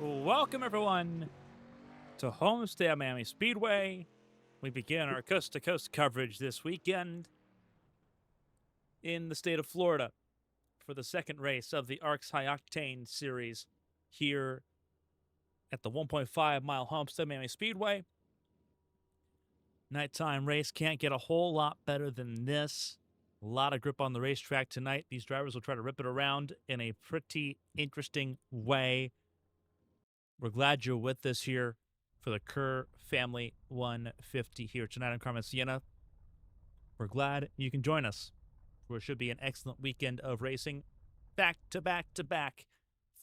Welcome, everyone, to Homestead-Miami Speedway. We begin our coast-to-coast coverage this weekend in the state of Florida for the second race of the ARCS High Octane Series here at the 1.5-mile Homestead-Miami Speedway. Nighttime race can't get a whole lot better than this. A lot of grip on the racetrack tonight. These drivers will try to rip it around in a pretty interesting way. We're glad you're with us here for the Kerr Family 150 here tonight. I'm Carmen, Sienna. We're glad you can join us for what should be an excellent weekend of racing. Back to back to back.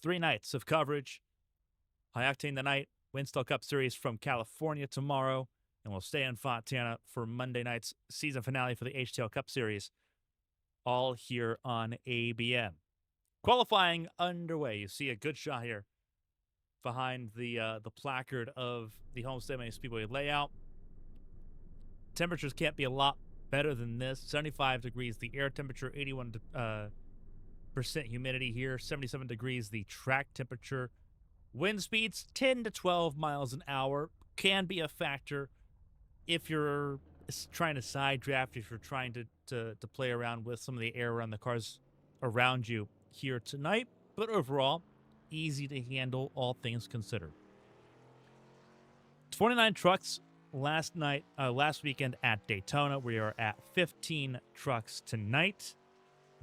3 nights of coverage. High Octane tonight. Winstall Cup Series from California tomorrow. And we'll stay in Fontana for Monday night's season finale for the HTL Cup Series. All here on ABN. Qualifying underway. You see a good shot here behind the placard of the Homestead-Miami Speedway layout. Temperatures can't be a lot better than this. 75 degrees the air temperature, 81% humidity here, 77 degrees the track temperature. Wind speeds 10 to 12 miles an hour can be a factor if you're trying to side draft, if you're trying to play around with some of the air around the cars around you here tonight. But overall, easy to handle, all things considered. 29 trucks last weekend at Daytona. We are at 15 trucks tonight.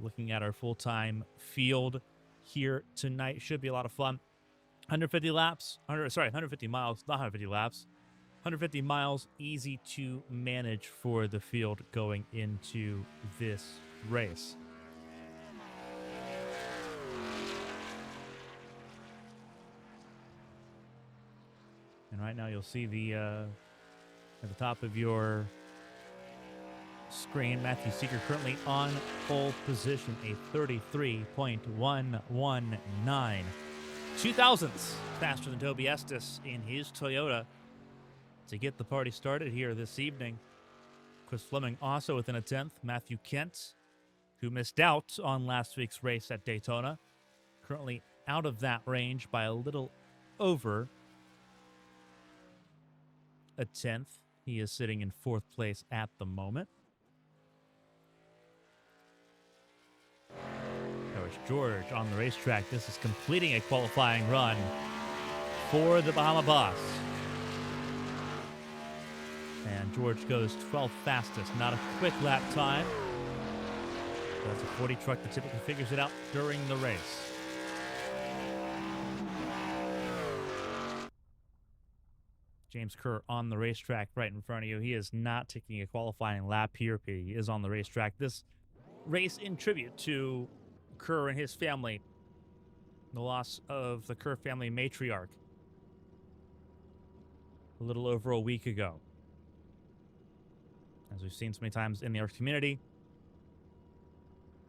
Looking at our full-time field here tonight. Should be a lot of fun. 150 miles, not 150 laps. 150 miles, easy to manage for the field going into this race. And right now you'll see the at the top of your screen, Matthew Seeger currently on pole position, a 33.119. 2,000ths faster than Toby Estes in his Toyota to get the party started here this evening. Chris Fleming also within a 10th. Matthew Kent, who missed out on last week's race at Daytona, currently out of that range by a little over a 10th. He is sitting in 4th place at the moment. There's George on the racetrack. This is completing a qualifying run for the Bahama Boss. And George goes 12th fastest. Not a quick lap time. That's a 40 truck that typically figures it out during the race. James Kerr on the racetrack right in front of you. He is not taking a qualifying lap here. He is on the racetrack. This race in tribute to Kerr and his family. The loss of the Kerr family matriarch a little over a week ago. As we've seen so many times in the ARCS community,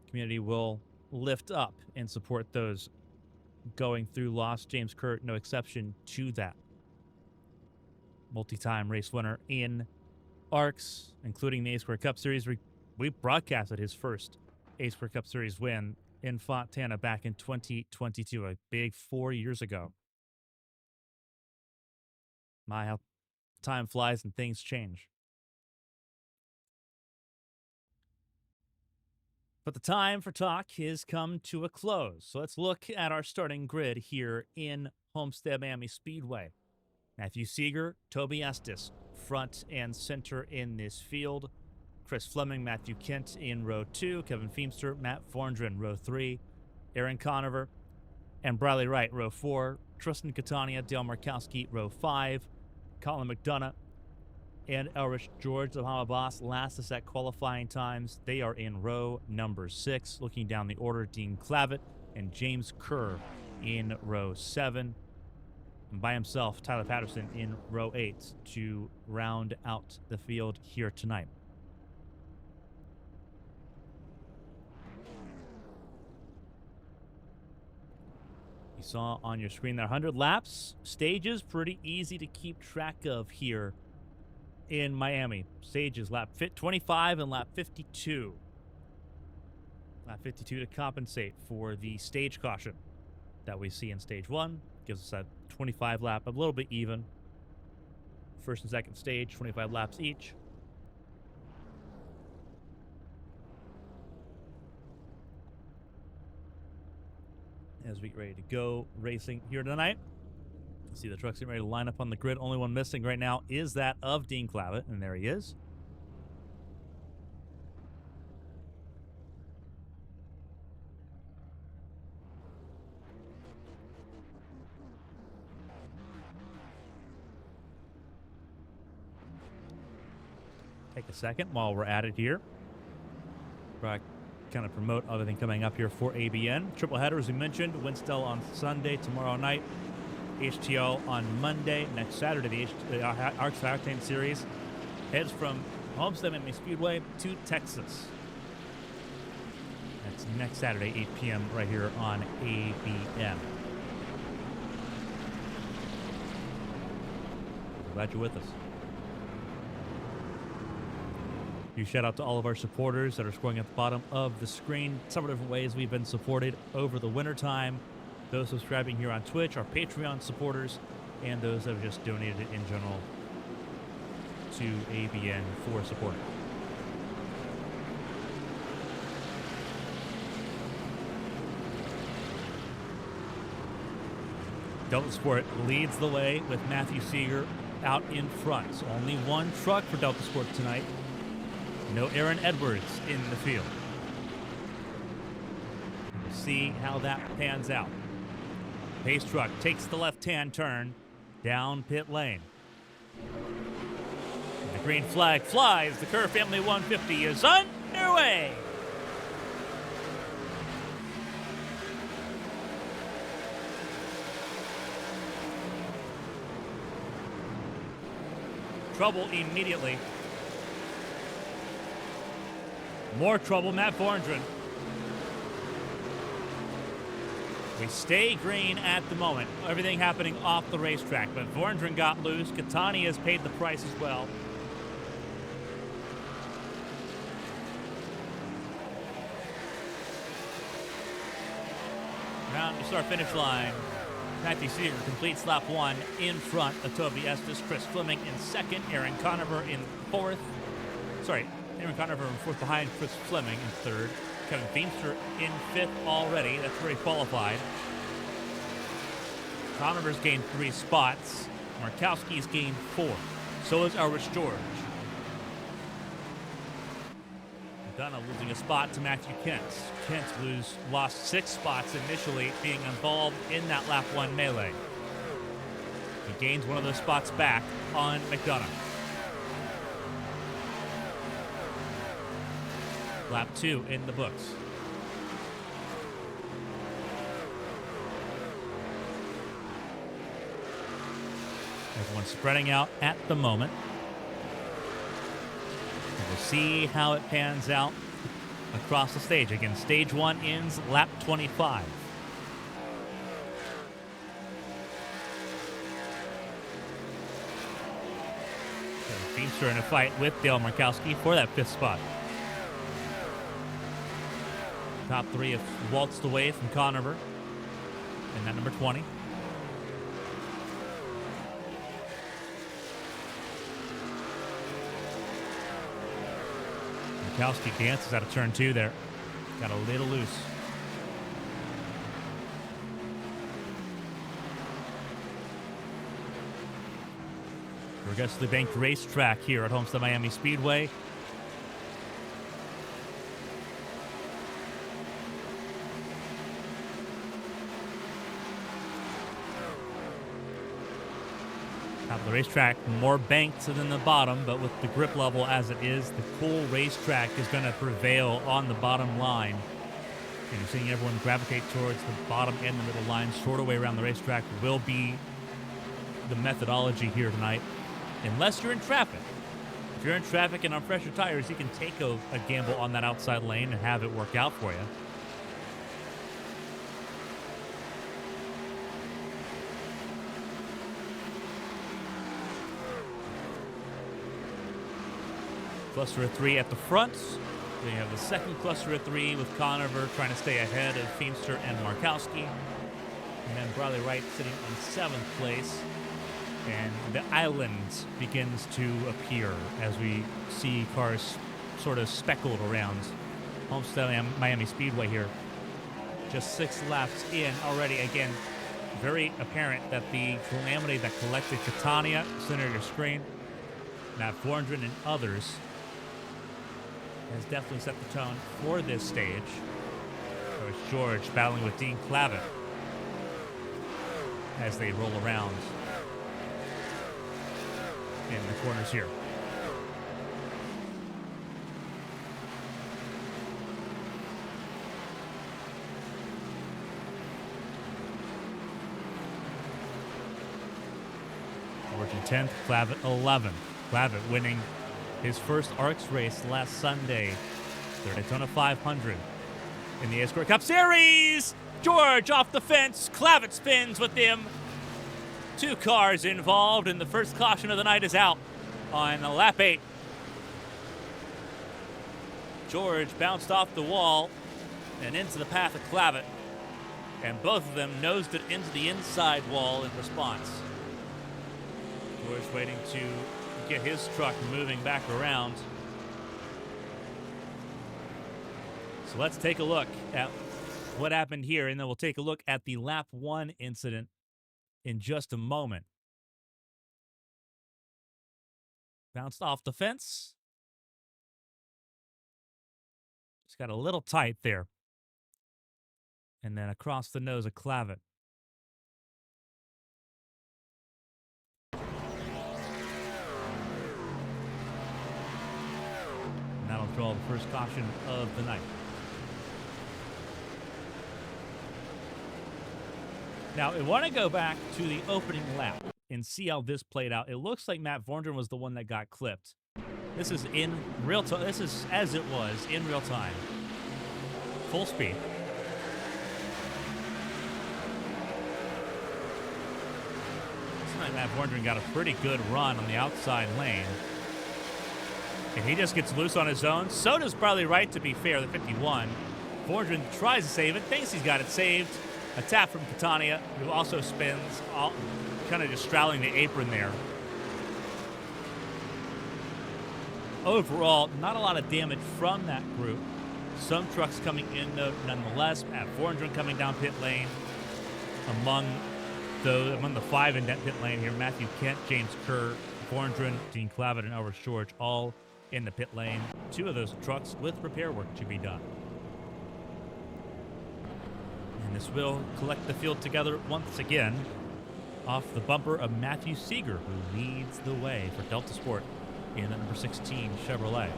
community will lift up and support those going through loss. James Kerr, no exception to that. Multi-time race winner in ARCS, including the A-Square Cup Series. We broadcasted his first A-Square Cup Series win in Fontana back in 2022, a big 4 years ago. My, how time flies and things change. But the time for talk has come to a close. So let's look at our starting grid here in Homestead-Miami Speedway. Matthew Seeger, Toby Estes, front and center in this field. Chris Fleming, Matthew Kent in row 2. Kevin Feemster, Matt Forndren, row 3. Aaron Conover and Briley Wright, row 4. Tristan Catania, Dale Markowski, row 5. Colin McDonough and Elrich George, the Bahama Boss, last to set qualifying times. They are in row number 6. Looking down the order, Dean Clavitt and James Kerr in row 7. And by himself, Tyler Patterson in row 8 to round out the field here tonight. You saw on your screen there 100 laps. Stages pretty easy to keep track of here in Miami. Stages lap 25 and lap 52. Lap 52 to compensate for the stage caution that we see in stage 1. Gives us that 25 lap, a little bit even. first and second stage, 25 laps each. As we get ready to go racing here tonight. You see the trucks getting ready to line up on the grid. Only one missing right now is that of Dean Clavitt, and there he is. Take a second while we're at it here. Kind of promote everything coming up here for ABN. Triple header, as we mentioned, Winstel on Sunday, tomorrow night, HTO on Monday. Next Saturday, the ARCS High Octane Series heads from Homestead-Miami Speedway to Texas. That's next Saturday, 8 p.m. right here on ABN. Glad you're with us. Huge shout out to all of our supporters that are scrolling at the bottom of the screen. Several different ways we've been supported over the wintertime. Those subscribing here on Twitch, our Patreon supporters, and those that have just donated in general to ABN for support. Delta Sport leads the way with Matthew Seeger out in front. So only one truck for Delta Sport tonight. No Aaron Edwards in the field. We'll see how that pans out. Pace truck takes the left-hand turn down pit lane. The green flag flies. The Kerr Family 150 is underway. Trouble immediately. More trouble, Matt Vorndren. We stay green at the moment. Everything happening off the racetrack, but Vorndren got loose. Catani has paid the price as well. Round to start finish line. Matthew Seeger completes lap 1 in front of Toby Estes. Chris Fleming in second. Aaron Conover in fourth. Aaron Conover in fourth behind Chris Fleming in third. Kevin Feimster in fifth already. That's where he qualified. Conover's gained 3 spots. Markowski's gained 4. So is Elrich George. McDonough losing a spot to Matthew Kent. Kent lost 6 spots initially, being involved in that lap 1 melee. He gains one of those spots back on McDonough. Lap 2 in the books. Everyone's spreading out at the moment. And we'll see how it pans out across the stage. Again, stage 1 ends lap 25. Feimster in a fight with Dale Markowski for that 5th spot. Top 3 have waltzed away from Conover in that number 20. Markowski dances out of turn 2 there. Got a little loose. Progressively banked racetrack here at Homestead-Miami Speedway. Top of the racetrack, more banked than the bottom, but with the grip level as it is, the cool racetrack is going to prevail on the bottom line. And you're seeing everyone gravitate towards the bottom and the middle lines. Shorter way around the racetrack will be the methodology here tonight, unless you're in traffic. If you're in traffic and on fresher tires, you can take a gamble on that outside lane and have it work out for you. Cluster of 3 at the front. Then you have the second cluster of 3 with Conover trying to stay ahead of Feimster and Markowski. And then Bradley Wright sitting in 7th place. And the island begins to appear as we see cars sort of speckled around Homestead-Miami Speedway here. Just 6 laps in already. Again, very apparent that the calamity that collected Catania, center of your screen, Matt 400 and others, has definitely set the tone for this stage. There's George battling with Dean Clavitt as they roll around in the corners here. Origin 10th, Clavitt 11th. Clavitt winning his first ARCS race last Sunday, the Daytona 500 in the ARCS Cup Series. George off the fence. Clavitt spins with him. 2 cars involved, and the first caution of the night is out on lap 8. George bounced off the wall and into the path of Clavitt, and both of them nosed it into the inside wall in response. George waiting to get his truck moving back around. So let's take a look at what happened here, and then we'll take a look at the lap 1 incident in just a moment. Bounced off the fence. Just got a little tight there. And then across the nose of Clavitt. And that'll draw the first caution of the night. Now, I want to go back to the opening lap and see how this played out. It looks like Matt Vorndren was the one that got clipped. This is in real time. This is as it was in real time. Full speed. Looks like Matt Vorndren got a pretty good run on the outside lane. And he just gets loose on his own. So does probably right, to be fair, the 51. Vorndren tries to save it, thinks he's got it saved. A tap from Catania, who also spins, kind of just straddling the apron there. Overall, not a lot of damage from that group. Some trucks coming in, though, nonetheless. Matt Vorndren coming down pit lane. Among the 5 in that pit lane here, Matthew Kent, James Kerr, Vorndren, Dean Clavitt, and Elvis George all in the pit lane. 2 of those trucks with repair work to be done. And this will collect the field together once again off the bumper of Matthew Seeger, who leads the way for Delta Sport in the number 16 Chevrolet.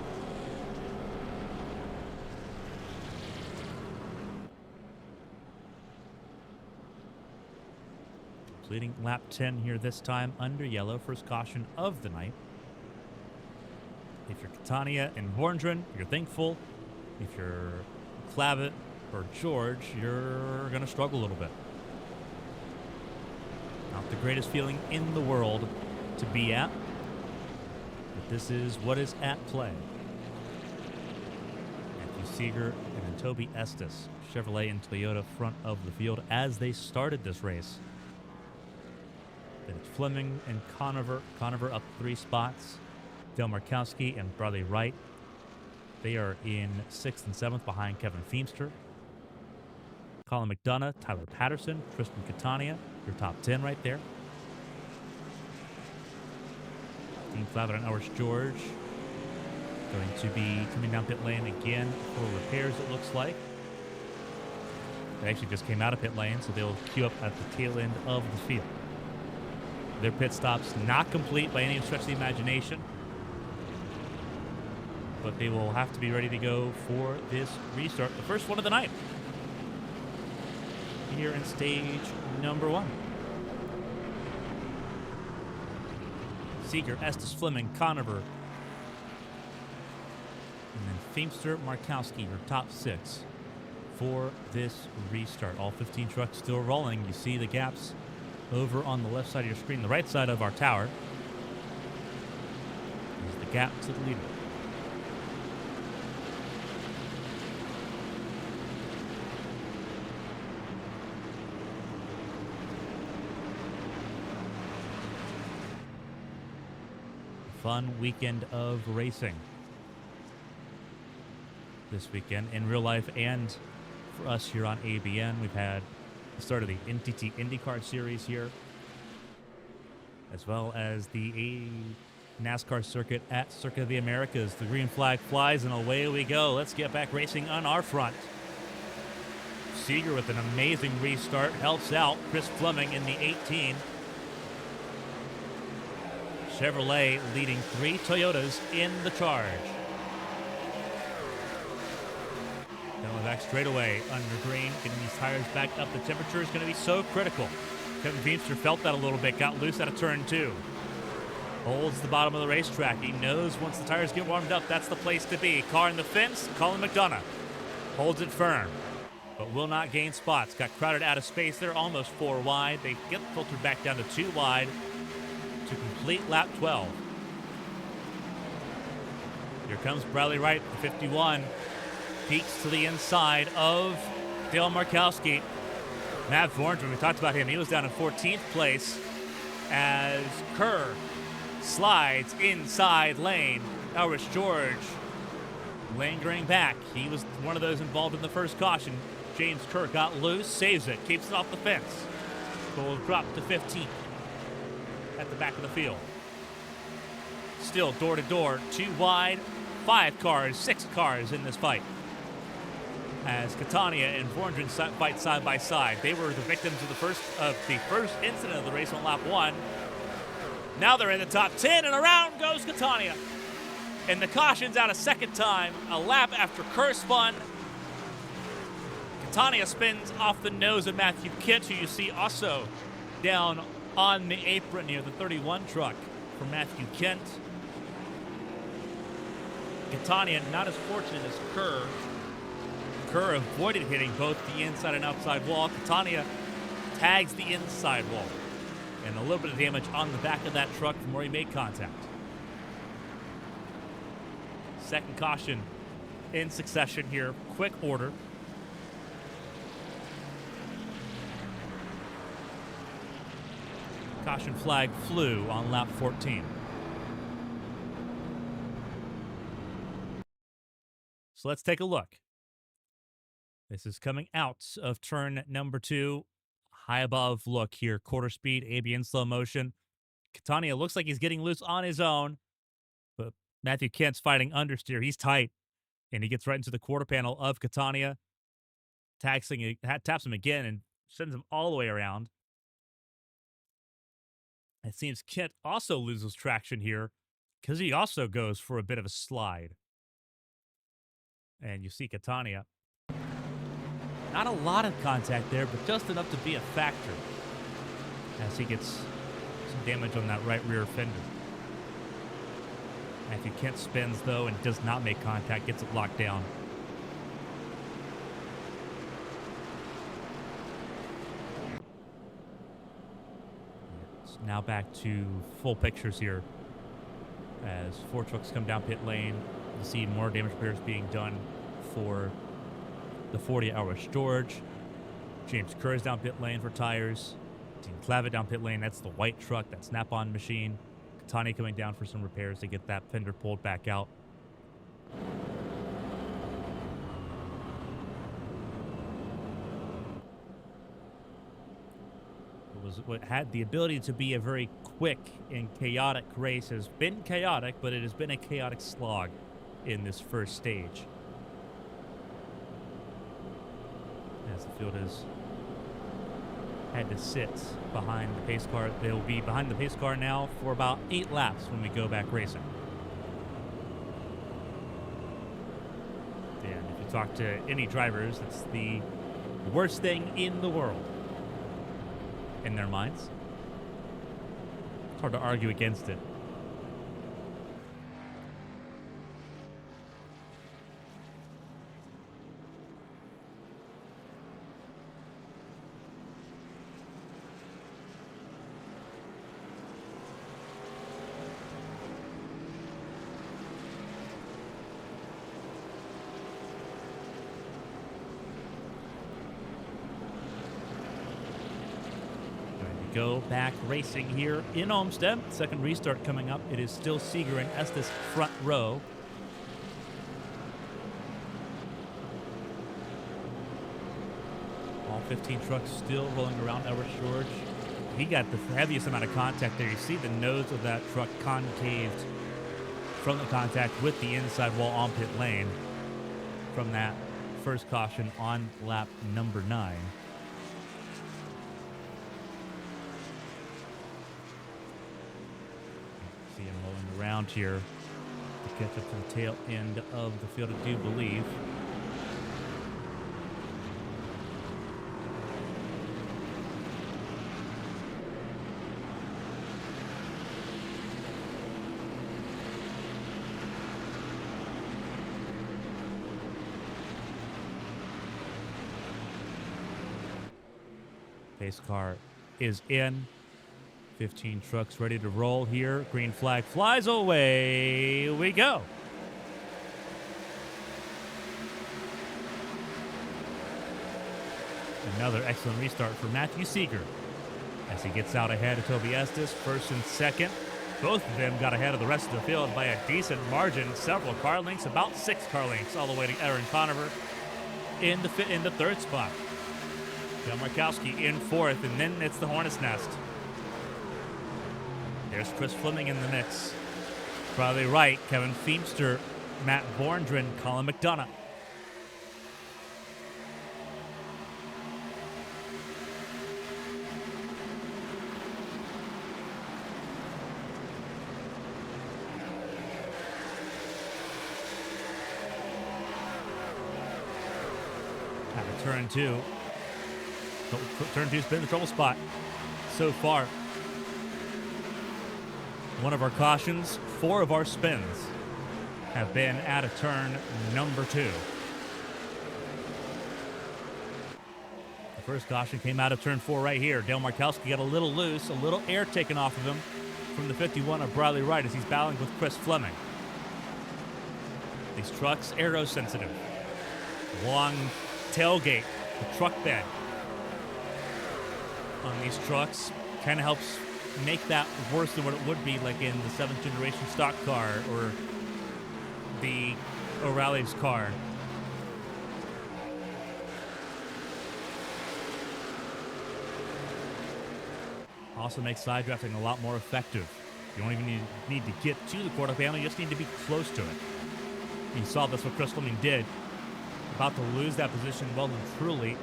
Completing lap 10 here this time under yellow, first caution of the night. If you're Catania and Vorndren, you're thankful. If you're Clavitt or George, you're going to struggle a little bit. Not the greatest feeling in the world to be at, but this is what is at play. Matthew Seeger and then Toby Estes, Chevrolet and Toyota front of the field as they started this race. Then it's Fleming and Conover. Conover up 3 spots. Dale Markowski and Bradley Wright. They are in 6th and 7th behind Kevin Feemster. Colin McDonough, Tyler Patterson, Tristan Catania, your top 10 right there. Dean Clavitt and Elvis George going to be coming down pit lane again for repairs, it looks like. They actually just came out of pit lane, so they'll queue up at the tail end of the field. Their pit stop's not complete by any stretch of the imagination, but they will have to be ready to go for this restart, the first one of the night here in stage number 1. Seeger, Estes, Fleming, Conover, and then Feemster, Markowski, your top 6 for this restart. All 15 trucks still rolling. You see the gaps over on the left side of your screen, the right side of our tower is the gap to the leader. Fun weekend of racing this weekend in real life, and for us here on ABN, we've had the start of the NTT IndyCar Series here, as well as the NASCAR circuit at Circuit of the Americas. The green flag flies, and away we go. Let's get back racing on our front. Seeger with an amazing restart helps out Chris Fleming in the 18. Chevrolet leading 3 Toyotas in the charge. Going back straight away under green, getting these tires back up. The temperature is going to be so critical. Kevin Veemster felt that a little bit, got loose out of turn 2. Holds the bottom of the racetrack. He knows once the tires get warmed up, that's the place to be. Car in the fence, Colin McDonough holds it firm, but will not gain spots. Got crowded out of space there, almost 4 wide. They get filtered back down to 2 wide to complete lap 12. Here comes Bradley Wright, the 51. Peeks to the inside of Dale Markowski. Matt Thornton, we talked about him. He was down in 14th place as Kerr slides inside lane. Elris George lingering back. He was one of those involved in the first caution. James Kerr got loose, saves it, keeps it off the fence. But will drop to 15th at the back of the field. Still door to door, 2 wide, 5 cars, 6 cars in this fight, as Catania and Vorndren fight side by side. They were the victims of the first incident of the race on lap 1. Now they're in the top 10, and around goes Catania. And the caution's out a second time, a lap after Kerr spun. Catania spins off the nose of Matthew Kitt, who you see also down on the apron near the 31 truck for Matthew Kent. Catania not as fortunate as Kerr. Kerr avoided hitting both the inside and outside wall. Catania tags the inside wall, and a little bit of damage on the back of that truck from where he made contact. Second caution in succession here, quick order. Caution flag flew on lap 14. So let's take a look. This is coming out of turn number 2. High above look here, quarter speed, ABN slow motion. Catania looks like he's getting loose on his own, but Matthew Kent's fighting understeer. He's tight, and he gets right into the quarter panel of Catania. Taps him again and sends him all the way around. It seems Kent also loses traction here because he also goes for a bit of a slide. And you see Catania. Not a lot of contact there, but just enough to be a factor as he gets some damage on that right rear fender. Matthew Kent spins, though, and does not make contact, gets it locked down. It's now back to full pictures here as 4 trucks come down pit lane. You see more damage repairs being done for the 40 Elris George. James Kerr is down pit lane for tires. Dean Clavitt down pit lane. That's the white truck, that snap-on machine. Catania coming down for some repairs to get that fender pulled back out. What had the ability to be a very quick and chaotic race has been chaotic, but it has been a chaotic slog in this first stage. As the field has had to sit behind the pace car. They'll be behind the pace car now for about 8 laps when we go back racing. And if you talk to any drivers, it's the worst thing in the world in their minds. It's hard to argue against it. go back racing here in Homestead. Second restart coming up. It is still Seeger and Estes front row. All 15 trucks still rolling around Edward George. He got the heaviest amount of contact there. You see the nose of that truck concaved from the contact with the inside wall on pit lane from that first caution on lap number 9. See him rolling around here to catch up to the tail end of the field, I do believe. Pace car is in. 15 trucks ready to roll here. Green flag flies away. We go. Another excellent restart for Matthew Seeger as he gets out ahead of Toby Estes, first and second. Both of them got ahead of the rest of the field by a decent margin, several car lengths, about 6 car lengths, all the way to Aaron Conover in the third spot. John Markowski in fourth, and then it's the Hornet's Nest. There's Chris Fleming in the mix. Probably right, Kevin Feemster, Matt Borndren, Colin McDonough. Out of turn 2. Turn 2's been the trouble spot so far. One of our cautions, 4 of our spins have been out of turn number 2. The first caution came out of turn 4 right here. Dale Markowski got a little loose, a little air taken off of him from the 51 of Bradley Wright as he's battling with Chris Fleming. These trucks, aero sensitive. Long tailgate, the truck bed on these trucks kind of helps make that worse than what it would be like in the 7th generation stock car or the O'Reilly's car. Also makes side drafting a lot more effective. You don't even need to get to the quarter panel, you just need to be close to it. You saw this what Chris Fleming did. About to lose that position well and truly.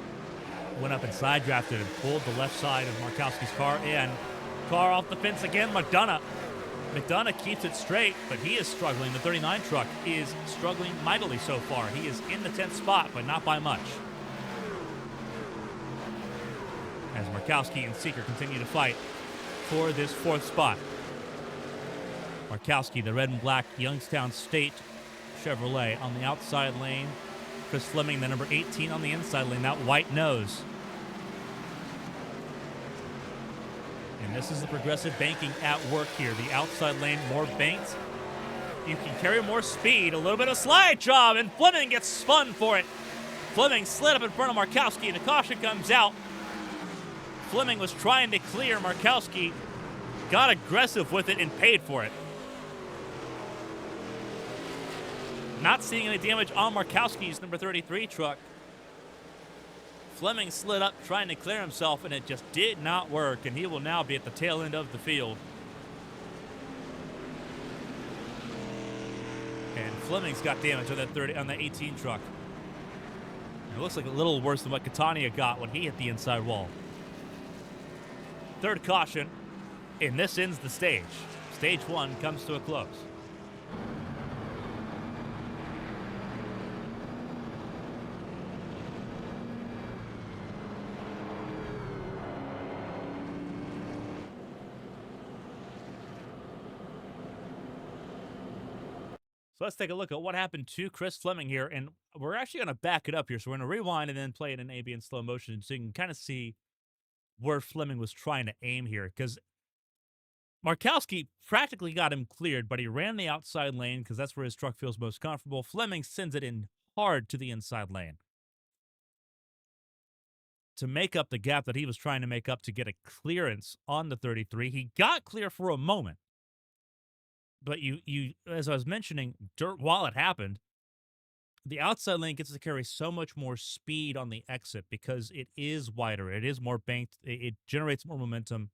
Went up and side drafted and pulled the left side of Markowski's car in. Car off the fence again, McDonough. McDonough keeps it straight, but he is struggling. The 39 truck is struggling mightily so far. He is in the 10th spot, but not by much. As Markowski and Seeger continue to fight for this 4th spot. Markowski, the red and black Youngstown State Chevrolet on the outside lane. Chris Fleming, the number 18 on the inside lane, that white nose. And this is the progressive banking at work here. The outside lane, more banked. You can carry more speed, a little bit of slide job, and Fleming gets spun for it. Fleming slid up in front of Markowski, and the caution comes out. Fleming was trying to clear. Markowski got aggressive with it and paid for it. Not seeing any damage on Markowski's number 33 truck. Fleming slid up trying to clear himself, and it just did not work, and he will now be at the tail end of the field. And Fleming's got damage on that 18 truck. It looks like a little worse than what Catania got when he hit the inside wall. Third caution, and this ends the stage. Stage 1 comes to a close. So let's take a look at what happened to Chris Fleming here, and we're actually going to back it up here. So we're going to rewind and then play it in AB in slow motion so you can kind of see where Fleming was trying to aim here, because Markowski practically got him cleared, but he ran the outside lane because that's where his truck feels most comfortable. Fleming sends it in hard to the inside lane. to make up the gap that he was trying to make up to get a clearance on the 33. He got clear for a moment. But you as I was mentioning, while it happened, the outside lane gets to carry so much more speed on the exit because it is wider. It is more banked. It generates more momentum.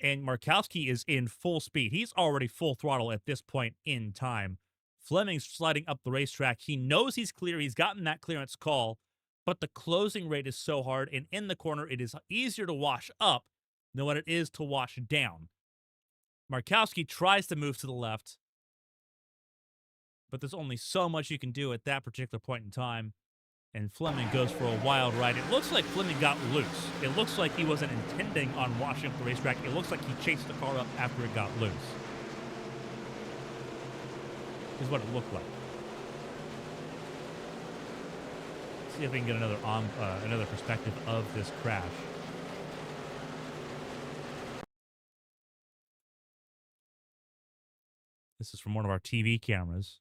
And Markowski is in full speed. He's already full throttle at this point in time. Fleming's sliding up the racetrack. He knows he's clear. He's gotten that clearance call, but the closing rate is so hard. And in the corner, it is easier to wash up than what it is to wash down. Markowski tries to move to the left, but there's only so much you can do at that particular point in time. And Fleming goes for a wild ride. It looks like Fleming got loose. It looks like he wasn't intending on washing up the racetrack. It looks like he chased the car up after it got loose. Is what it looked like. See if we can get another perspective of this crash. This is from one of our TV cameras.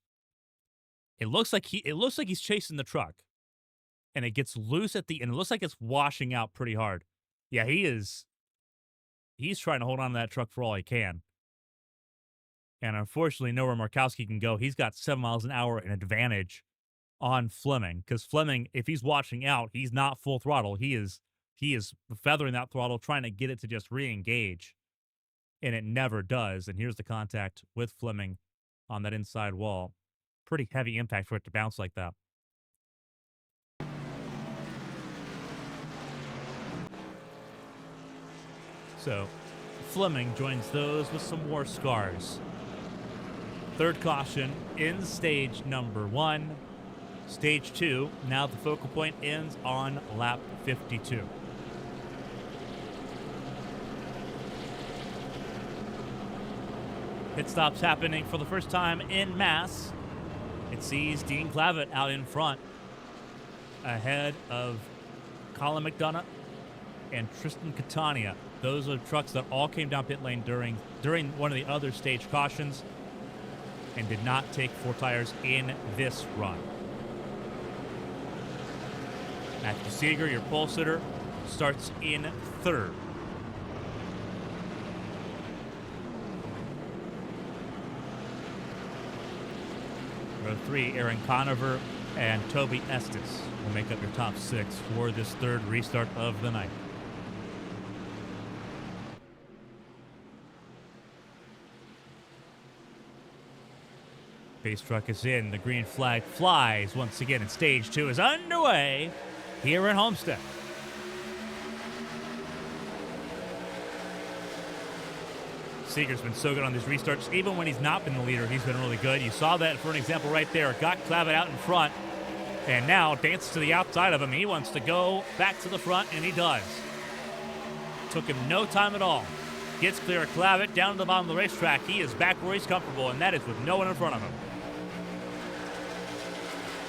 It looks like he's chasing the truck. And it gets loose at the end. It looks like it's washing out pretty hard. Yeah, he's trying to hold on to that truck for all he can. And unfortunately, nowhere Markowski can go. He's got 7 miles an hour in advantage on Fleming. Because Fleming, if he's washing out, he's not full throttle. He is feathering that throttle, trying to get it to just re-engage. And it never does. And here's the contact with Fleming on that inside wall. Pretty heavy impact for it to bounce like that. So, Fleming joins those with some more scars. Third caution in stage number 1. Stage 2, now the focal point ends on lap 52. Pit stops happening for the first time in mass. It sees Dean Clavitt out in front, ahead of Colin McDonough and Tristan Catania. Those are trucks that all came down pit lane during one of the other stage cautions and did not take 4 tires in this run. Matthew Seeger, your pole sitter, starts in 3rd. Row 3, Aaron Conover and Toby Estes will make up your top 6 for this 3rd restart of the night. Base truck is in. The green flag flies once again, and stage 2 is underway here in Homestead. Seeger's been so good on these restarts. Even when he's not been the leader, he's been really good. You saw that for an example right there. Got Clavitt out in front, and now dances to the outside of him. He wants to go back to the front, and he does. Took him no time at all. Gets clear of Clavitt down to the bottom of the racetrack. He is back where he's comfortable, and that is with no one in front of him.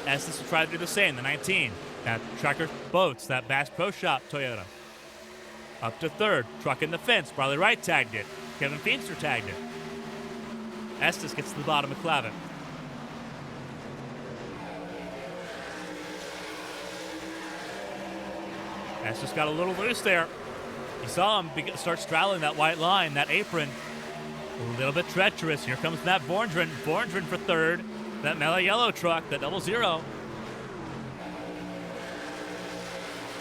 Estes will try to do the same, the 19. That Tracker Boats, that Bass Pro Shop Toyota. Up to 3rd, truck in the fence. Barley Wright tagged it. Kevin Feemster tagged it. Estes gets to the bottom of Clavitt. Estes got a little loose there. You saw him start straddling that white line, that apron. A little bit treacherous. Here comes Matt Borndren. Borndren for 3rd. That mellow yellow truck, that 00.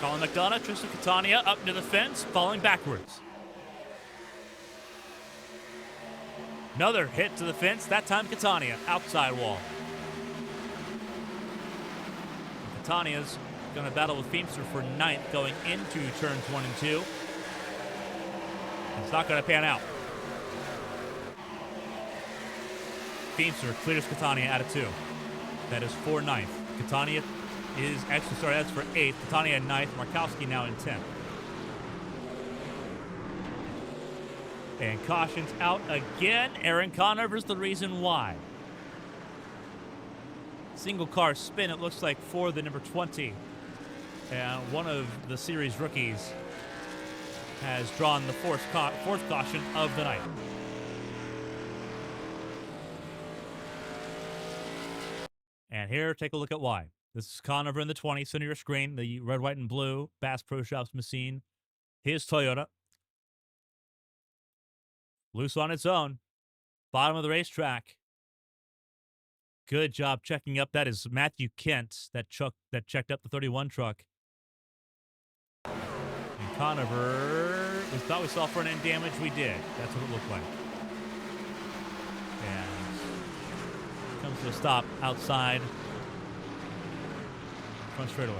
Colin McDonough, Tristan Catania up to the fence, falling backwards. Another hit to the fence, that time Catania, outside wall. Catania's going to battle with Feemster for 9th going into turns 1 and 2. It's not going to pan out. Feemster clears Catania out of 2. That is for 9th. Catania is actually, sorry, that's for 8th. Catania in 9th. Markowski now in 10th. And caution's out again. Aaron Conover's the reason why. Single car spin, it looks like, for the number 20. And one of the series rookies has drawn the fourth caution of the night. And here, take a look at why. This is Conover in the 20, center of your screen, the red, white, and blue Bass Pro Shops machine. Here's Toyota. Loose on its own. Bottom of the racetrack. Good job checking up. That is Matthew Kent that checked up the 31 truck. And Conover, we thought we saw front end damage. We did. That's what it looked like. And comes to a stop outside front straightaway.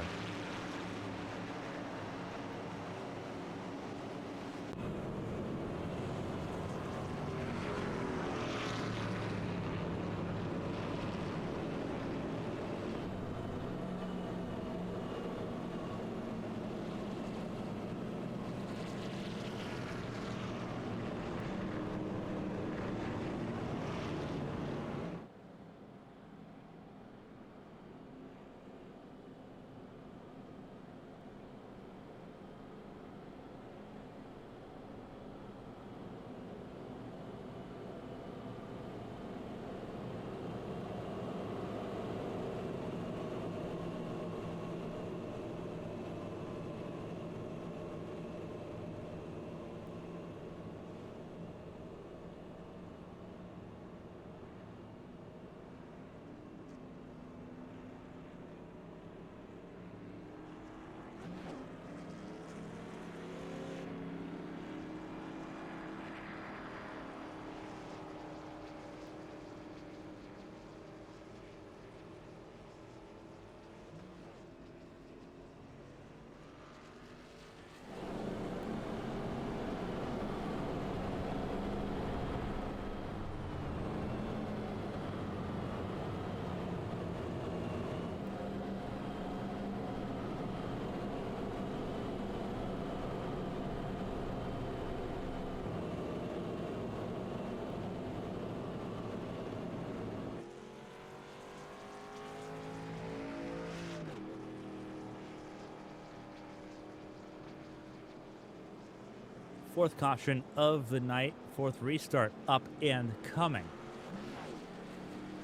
Fourth caution of the night. Fourth restart up and coming.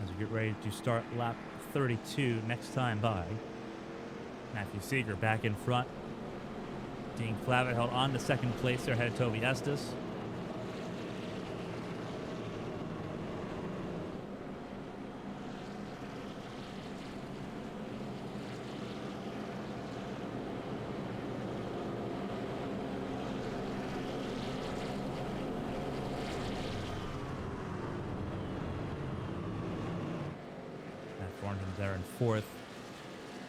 As we get ready to start lap 32 next time by. Matthew Seeger back in front. Dean Clavitt held on to second place there ahead of Toby Estes. There in fourth.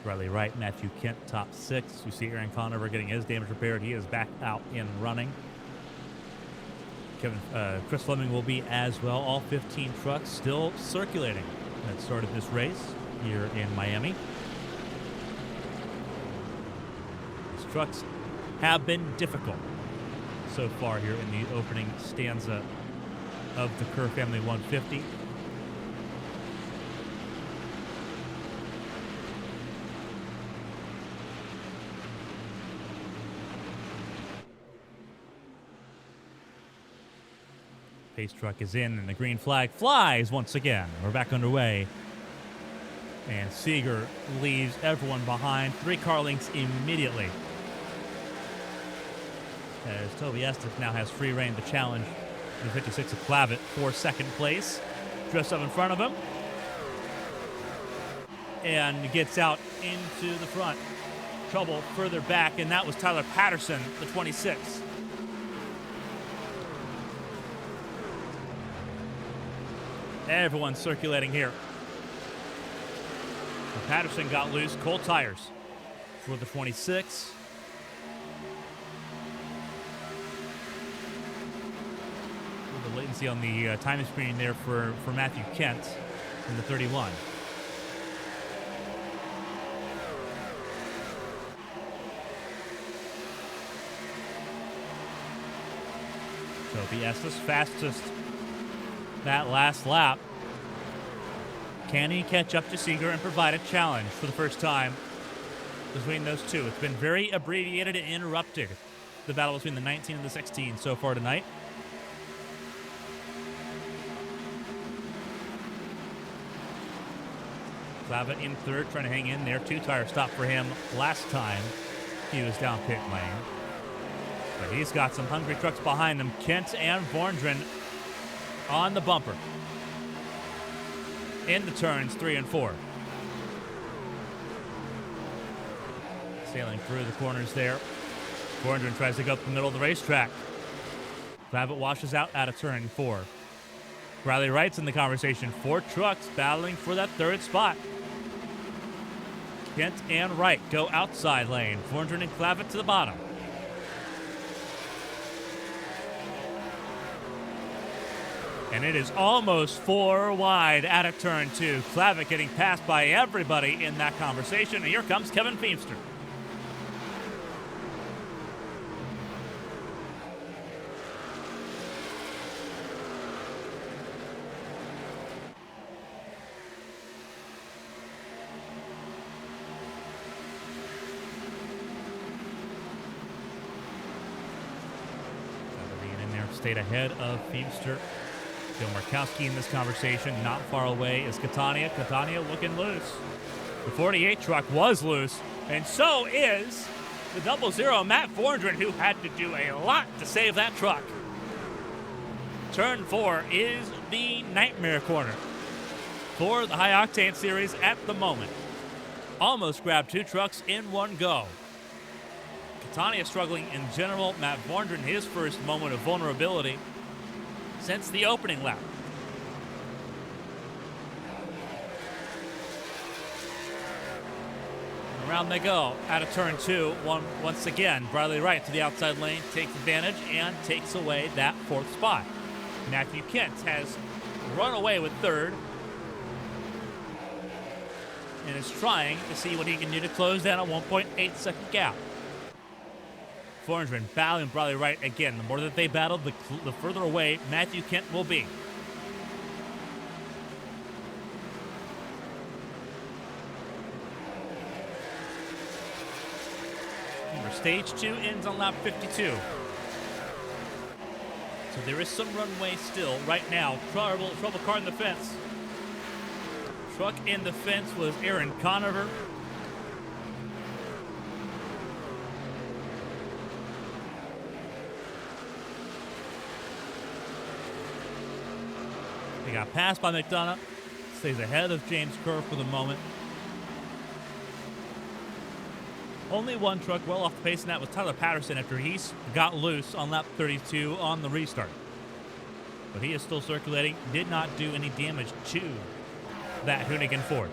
Riley Wright, Matthew Kent, top six. You see Aaron Conover getting his damage repaired. He is back out and running. Chris Fleming will be as well. All 15 trucks still circulating that started this race here in Miami. These trucks have been difficult so far here in the opening stanza of the Kerr Family 150. Pace truck is in, and the green flag flies once again. We're back underway. And Seeger leaves everyone behind. 3 car lengths immediately. As Toby Estes now has free reign to challenge the 56 of Clavitt for second place. Drifts up in front of him. And gets out into the front. Trouble further back, and that was Tyler Patterson, the 26. Everyone's circulating here. And Patterson got loose. Cold tires for the 26. The latency on the timing screen there for Matthew Kent in the 31. Toby Estes fastest that last lap. Can he catch up to Seeger and provide a challenge for the first time between those two? It's been very abbreviated and interrupted, the battle between the 19 and the 16 so far tonight. Clavitt in third, trying to hang in there. 2-tire stop for him last time he was down pit lane. But he's got some hungry trucks behind him. Kent and Vorndren on the bumper. Into turns 3 and 4. Sailing through the corners there. Vorndren tries to go up the middle of the racetrack. Clavitt washes out of turn 4. Riley Wright's in the conversation. 4 trucks battling for that third spot. Kent and Wright go outside lane. Vorndren and Clavitt to the bottom. And it is almost 4 wide out of turn 2. Clavitt getting passed by everybody in that conversation. And here comes Kevin Feemster. Stayed ahead of Feemster. Bill Markowski in this conversation. Not far away is Catania. Catania looking loose. The 48 truck was loose, and so is the 00 Matt Vorndren, who had to do a lot to save that truck. Turn 4 is the nightmare corner for the High Octane Series at the moment. Almost grabbed 2 trucks in one go. Catania struggling in general. Matt Vorndren, his first moment of vulnerability since the opening lap. Around they go out of turn 2. Once again, Riley Wright to the outside lane takes advantage and takes away that 4th spot. Matthew Kent has run away with 3rd and is trying to see what he can do to close down a 1.8 second gap. Vorndren battling Riley Wright again. The more that they battle, the further away Matthew Kent will be. Remember, stage 2 ends on lap 52. So there is some runway still. Right now, trouble car in the fence. Truck in the fence was Aaron Conover. He got passed by McDonough. Stays ahead of James Kerr for the moment. Only one truck well off the pace, and that was Tyler Patterson after he got loose on lap 32 on the restart. But he is still circulating. Did not do any damage to that Hoonigan Ford.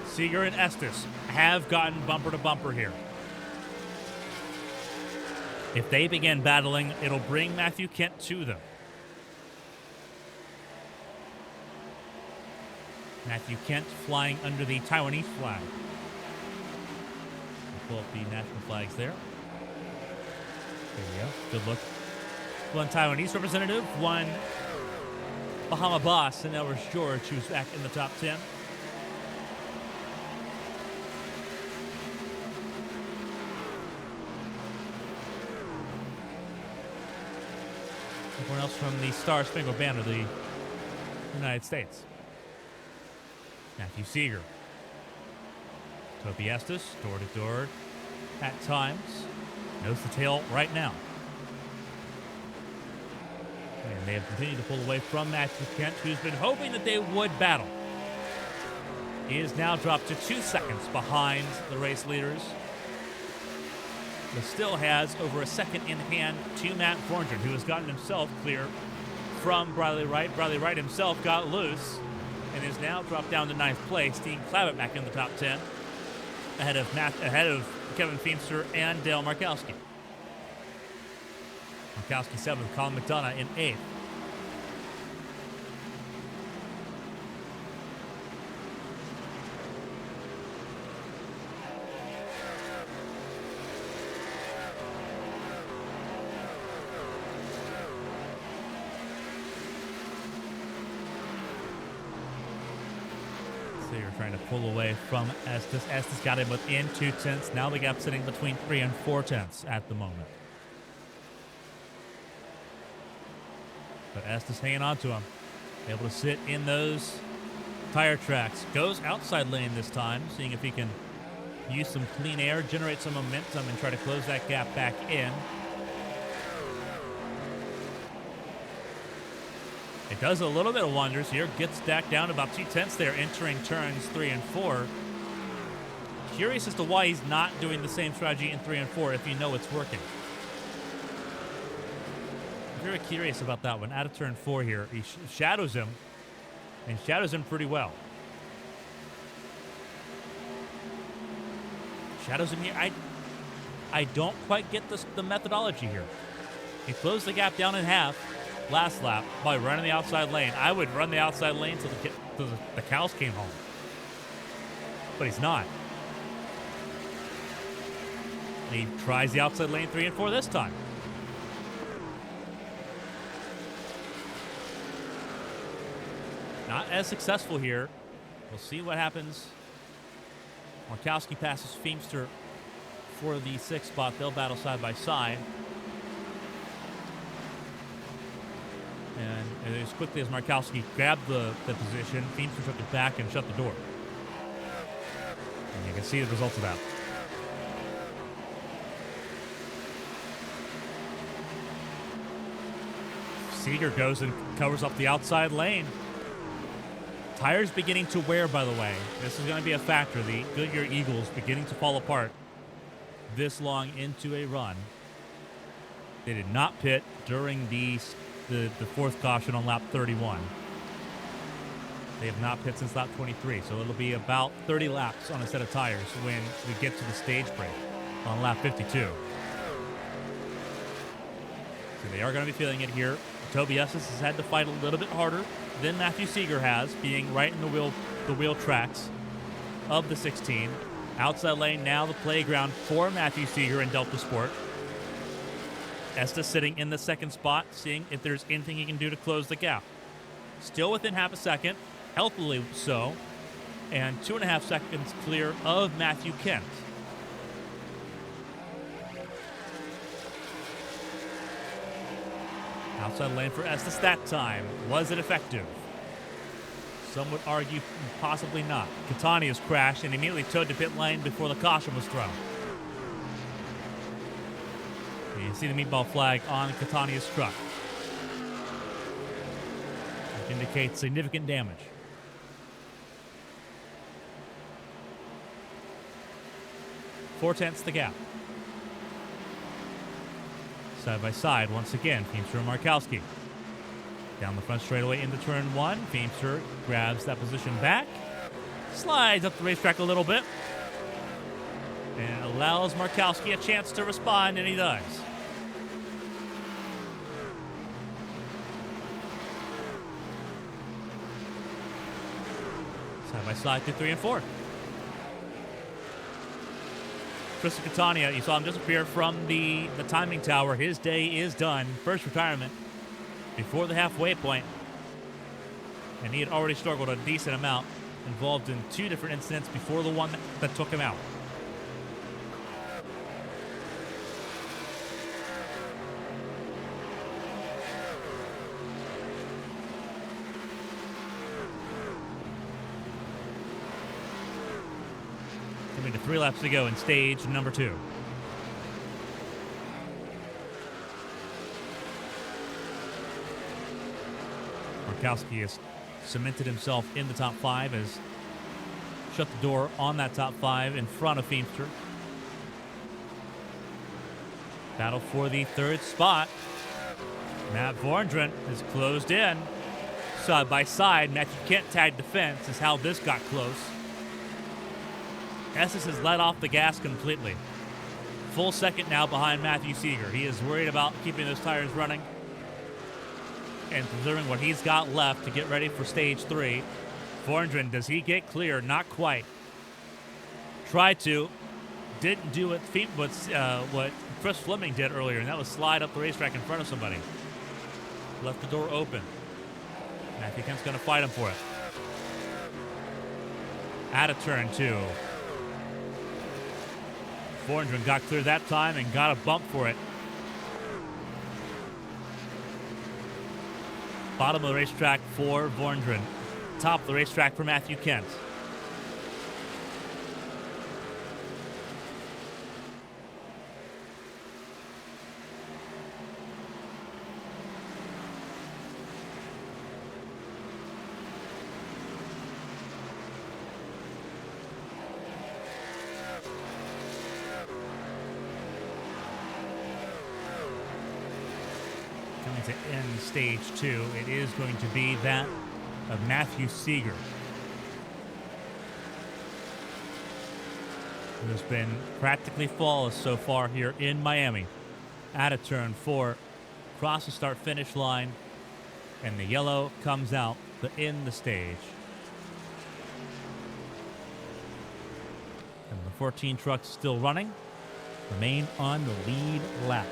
Seeger and Estes have gotten bumper to bumper here. If they begin battling, it'll bring Matthew Kent to them. Matthew Kent flying under the Taiwanese flag. We'll pull up the national flags there. There we go. Good look. One Taiwanese representative, one Bahama boss, and Elvis George, who's back in the top 10. Everyone else from the Star Spangled Banner of the United States. Matthew Seeger. Toby Estes, door to door at times. Nose to tail right now. And they have continued to pull away from Matthew Kent, who's been hoping that they would battle. He is now dropped to 2 seconds behind the race leaders, but still has over a second in hand to Matt Vorndren, who has gotten himself clear from Riley Wright. Riley Wright himself got loose and is now dropped down to 9th place. Dean Clavitt back in the top 10, ahead of Kevin Feemster and Dale Markowski. Markowski 7th, Colin McDonough in 8th. So you're trying to pull away from Estes. Estes got him within 2/10. Now the gap sitting between 3 and 4/10 at the moment. But Estes hanging on to him. Able to sit in those Tire tracks. Goes outside lane this time, seeing if he can use some clean air, generate some momentum, and try to close that gap back in. It does a little bit of wonders here. Gets back down to about 2/10 there, entering turns 3 and 4. Curious as to why he's not doing the same strategy in 3 and 4 if you know it's working. Very curious about that one. Out of turn 4 here. He shadows him, and shadows him pretty well. Shadows him here. I don't quite get the methodology here. He closed the gap down in half last lap by running the outside lane. I would run the outside lane till the cows came home. But he's not. And he tries the outside lane 3 and 4 this time. Not as successful here. We'll see what happens. Markowski passes Feemster for the 6th spot. They'll battle side by side. And as quickly as Markowski grabbed the position, Feemster took it back and shut the door. And you can see the results of that. Seeger goes and covers up the outside lane. Tires beginning to wear, by the way. This is going to be a factor. The Goodyear Eagles beginning to fall apart this long into a run. They did not pit during the 4th caution on lap 31. They have not pit since lap 23, so it'll be about 30 laps on a set of tires when we get to the stage break on lap 52. So they are going to be feeling it here. Toby Estes has had to fight a little bit harder than Matthew Seeger has, being right in the wheel tracks of the 16. Outside lane now the playground for Matthew Seeger in Delta Sport. Estes sitting in the 2nd spot, seeing if there's anything he can do to close the gap. Still within half a second, healthily so, and 2.5 seconds clear of Matthew Kent. Outside lane for Estes that time. Was it effective? Some would argue possibly not. Catania's crashed and immediately towed to pit lane before the caution was thrown. You can see the meatball flag on Catania's truck, which indicates significant damage. Four-tenths the gap. Side by side once again, Feemster and Markowski. Down the front straightaway into turn 1. Feemster grabs that position back, slides up the racetrack a little bit, and allows Markowski a chance to respond, and he does. Side by side through 3 and 4. Tristan Catania, you saw him disappear from the timing tower. His day is done. First retirement before the halfway point. And he had already struggled a decent amount, involved in 2 different incidents before the one that took him out. Coming to 3 laps to go in stage number 2. Markowski has cemented himself in the top 5, has shut the door on that top 5 in front of Feemster. Battle for the 3rd spot. Matt Vorndren has closed in. Side by side, Matthew Kent tagged the fence is how this got close. Estes has let off the gas completely. Full second now behind Matthew Seeger. He is worried about keeping those tires running and preserving what he's got left to get ready for stage 3. Vorndren, does he get clear? Not quite. Tried to. Didn't do what Chris Fleming did earlier, and that was slide up the racetrack in front of somebody. Left the door open. Matthew Kent's going to fight him for it. Out of turn 2. Vorndren got clear that time and got a bump for it. Bottom of the racetrack for Vorndren. top of the racetrack for Matthew Kent. Coming to end stage 2, it is going to be that of Matthew Seeger, who has been practically flawless so far here in Miami. At a turn 4, cross the start-finish line, and the yellow comes out to end the stage. And the 14 trucks still running, remain on the lead lap.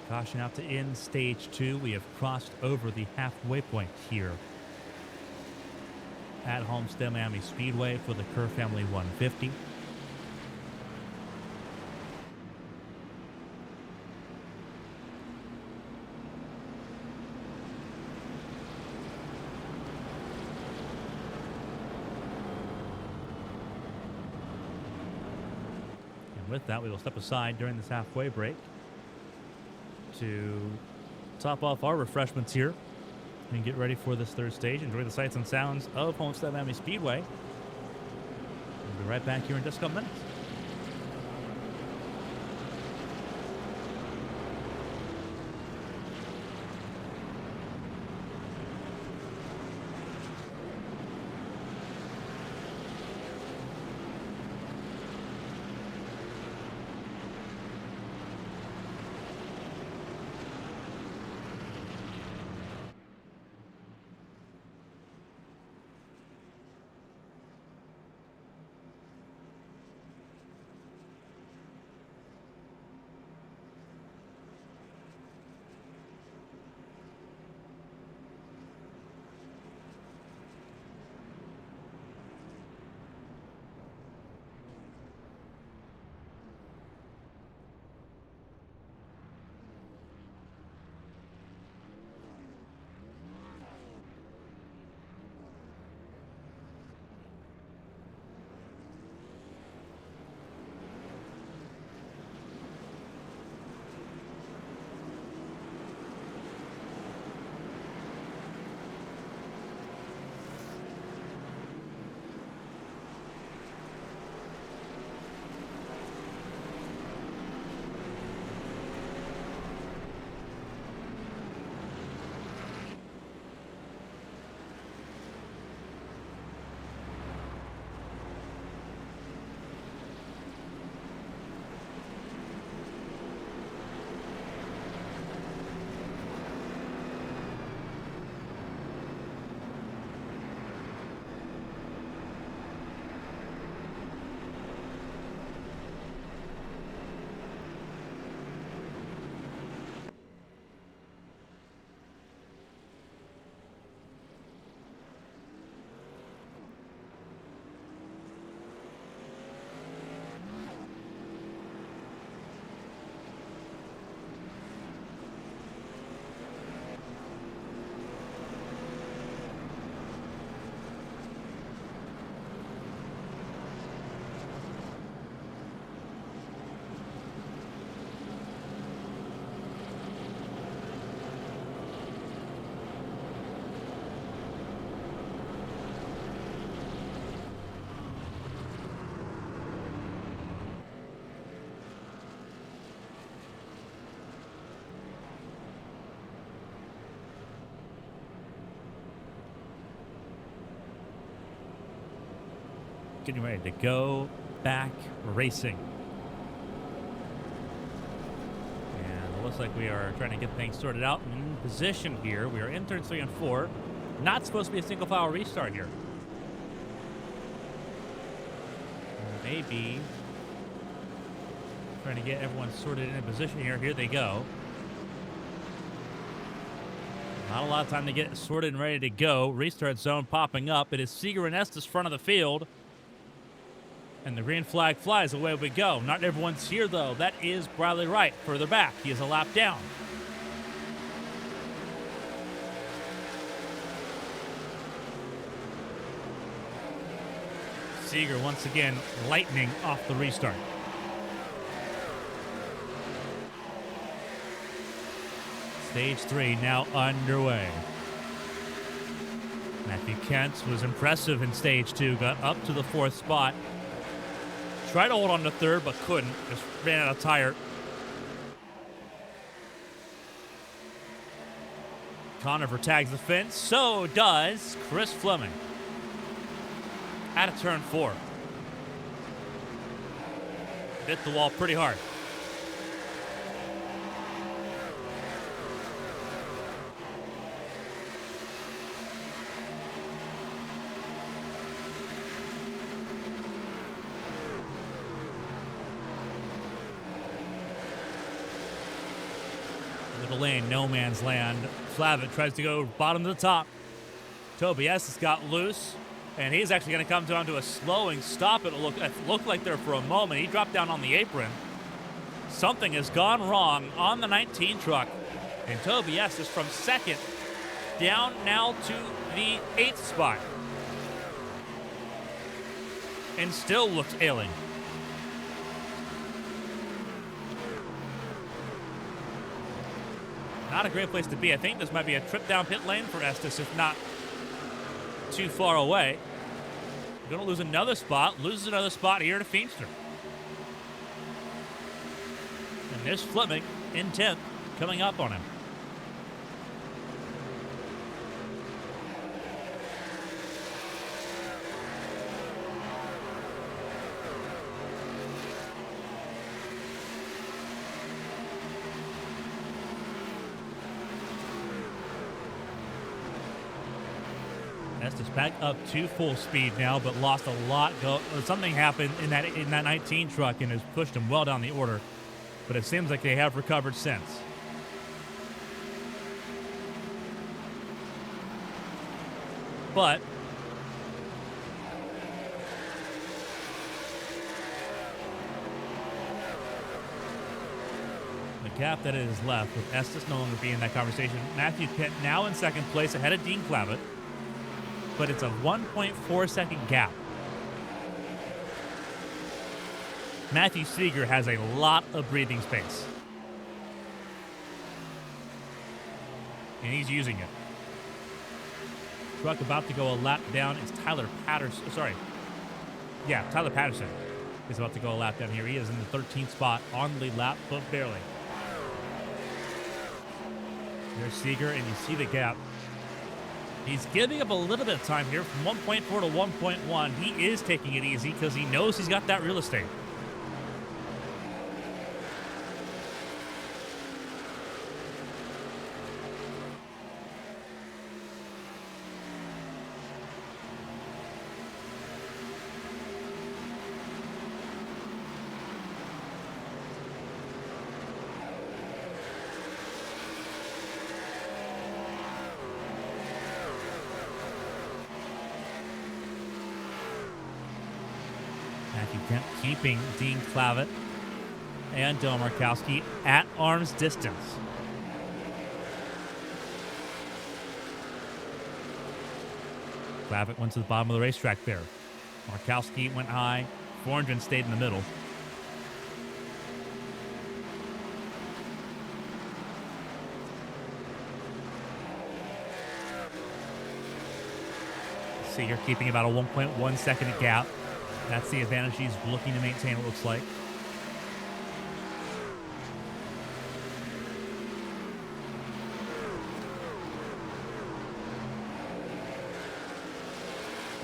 Caution out to end stage 2. We have crossed over the halfway point here at Homestead-Miami Speedway for the Kerr Family 150. And with that, we will step aside during this halfway break to top off our refreshments here and get ready for this third stage. Enjoy the sights and sounds of Homestead-Miami Speedway. We'll be right back here in just a couple minutes. Getting ready to go back racing. And it looks like we are trying to get things sorted out in position here. We are in turns 3 and 4. Not supposed to be a single file restart here. Maybe Trying to get everyone sorted in position here. Here they go. Not a lot of time to get sorted and ready to go. Restart zone popping up. It is Seeger and Estes front of the field. And the green flag flies. Away we go. Not everyone's here, though. That is Bradley Wright further back. He is a lap down. Seeger once again lightning off the restart. Stage 3 now underway. Matthew Kent was impressive in Stage 2. Got up to the 4th spot. Tried to hold on to 3rd, but couldn't. Just ran out of tire. Conover tags the fence. So does Chris Fleming. Out of turn 4. Hit the wall pretty hard. The lane, no man's land. Flavitt tries to go bottom to the top. Tobias has got loose, and he's actually going to come down to a slowing stop. It looked like there for a moment. He dropped down on the apron. Something has gone wrong on the 19 truck, and Tobias is from 2nd down now to the 8th spot, and still looks ailing. Not a great place to be. I think this might be a trip down pit lane for Estes, if not too far away. Going to lose another spot. Loses another spot here to Feenstra. And there's Fleming in 10th, coming up on him. Estes back up to full speed now, but lost a lot. Something happened in that 19 truck and has pushed him well down the order. But it seems like they have recovered since. But the gap that is left with Estes no longer being in that conversation. Matthew Kent now in 2nd place ahead of Dean Clavitt. But it's a 1.4 second gap. Matthew Seeger has a lot of breathing space. And he's using it. Truck about to go a lap down is Tyler Patterson. Tyler Patterson is about to go a lap down here. He is in the 13th spot on the lead lap, but barely. There's Seeger, and you see the gap. He's giving up a little bit of time here from 1.4 to 1.1. He is taking it easy because he knows he's got that real estate. Matthew Kent keeping Dean Clavitt and Dylan Markowski at arm's distance. Clavitt went to the bottom of the racetrack there. Markowski went high. Forngren stayed in the middle. Seeger keeping about a 1.1 second gap. That's the advantage he's looking to maintain, it looks like.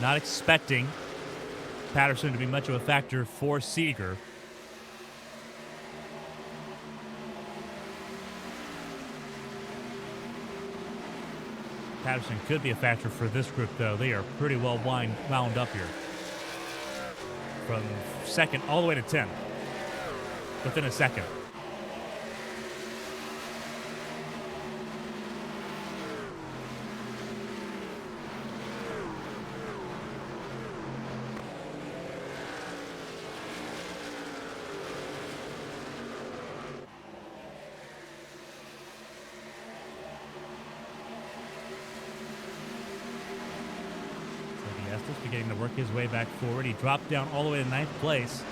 Not expecting Patterson to be much of a factor for Seeger. Patterson could be a factor for this group, though. They are pretty well wound up here. From 2nd all the way to 10th. within a second. Beginning to work his way back forward. He dropped down all the way to 9th place.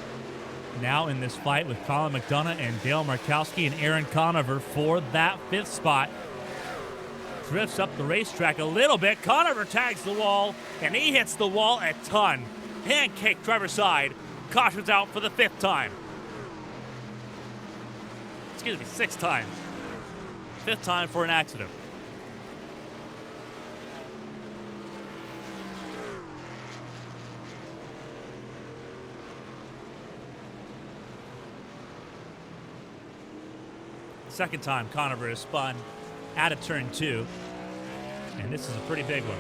Now in this fight with Colin McDonough and Dale Markowski and Aaron Conover for that 5th spot. Drifts up the racetrack a little bit. Conover tags the wall, and he hits the wall a ton. Pancake driver's side. Cautions out for the 5th time. Excuse me, 6th time. 5th time for an accident. Second time Conover is spun out of turn 2. And this is a pretty big one.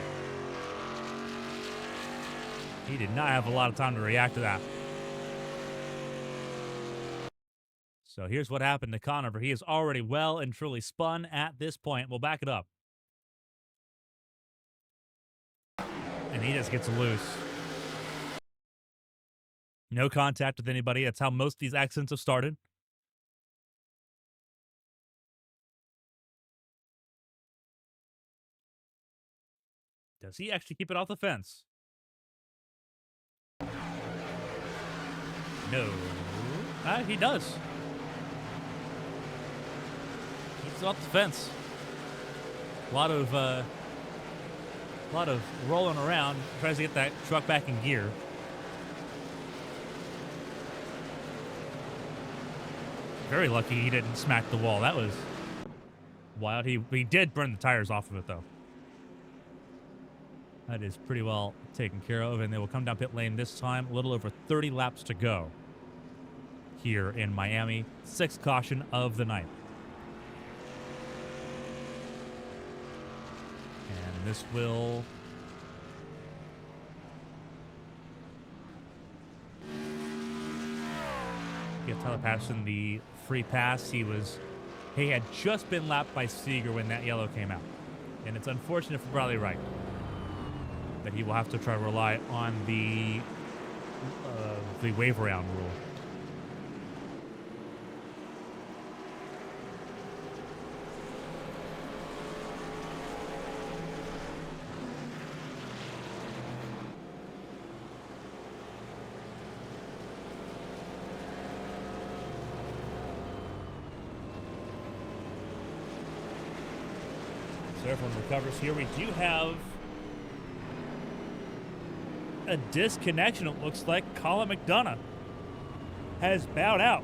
He did not have a lot of time to react to that. So here's what happened to Conover. He is already well and truly spun at this point. We'll back it up. And he just gets loose. No contact with anybody. That's how most of these accidents have started. Does he actually keep it off the fence? No. He does. Keeps it off the fence. A lot of rolling around. Tries to get that truck back in gear. Very lucky he didn't smack the wall. That was wild. He did burn the tires off of it, though. That is pretty well taken care of, and they will come down pit lane this time. A little over 30 laps to go here in Miami. 6th caution of the night. And this will get Tyler Patterson the free pass. He had just been lapped by Seeger when that yellow came out. And it's unfortunate for Bradley Wright that he will have to try to rely on the wave around rule. So everyone recovers here. We do have a disconnection. It looks like Colin McDonough has bowed out.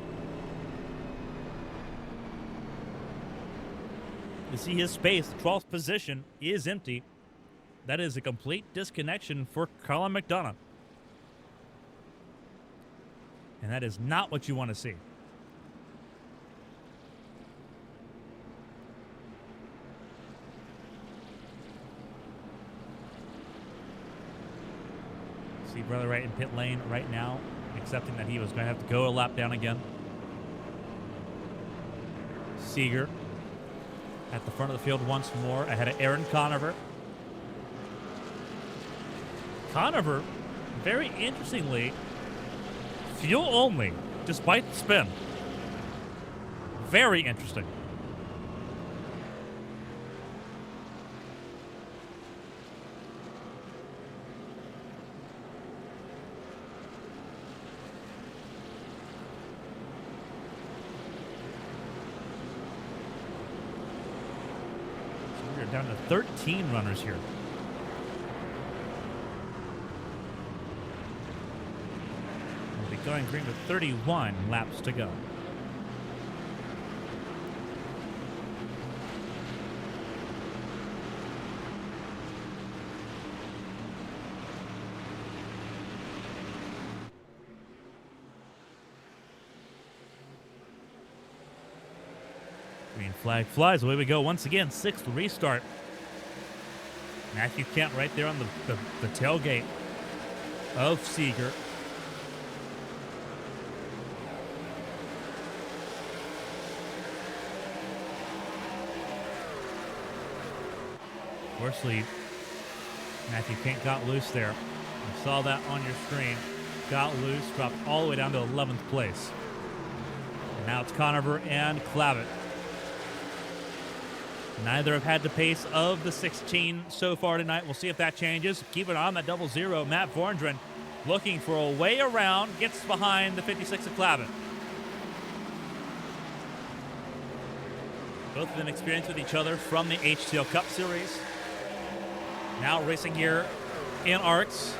You see his space, the 12th position, is empty. That is a complete disconnection for Colin McDonough. And that is not what you want to see. See Brother Wright in pit lane right now, accepting that he was going to have to go a lap down again. Seeger at the front of the field once more, ahead of Aaron Conover. Conover, very interestingly, fuel only, despite the spin. Very interesting. Down to 13 runners here. We'll be going green with 31 laps to go. Green flag flies. Away we go once again. 6th restart. Matthew Kent right there on the tailgate of Seeger. Worsley, Matthew Kent got loose there. You saw that on your screen. Got loose, dropped all the way down to 11th place. And now it's Conover and Clavitt. Neither have had the pace of the 16 so far tonight. We'll see if that changes. Keep it on that 00. Matt Vorndren looking for a way around. Gets behind the 56 of Clavitt. Both of them experienced with each other from the HTL Cup Series. Now racing here in ARCS.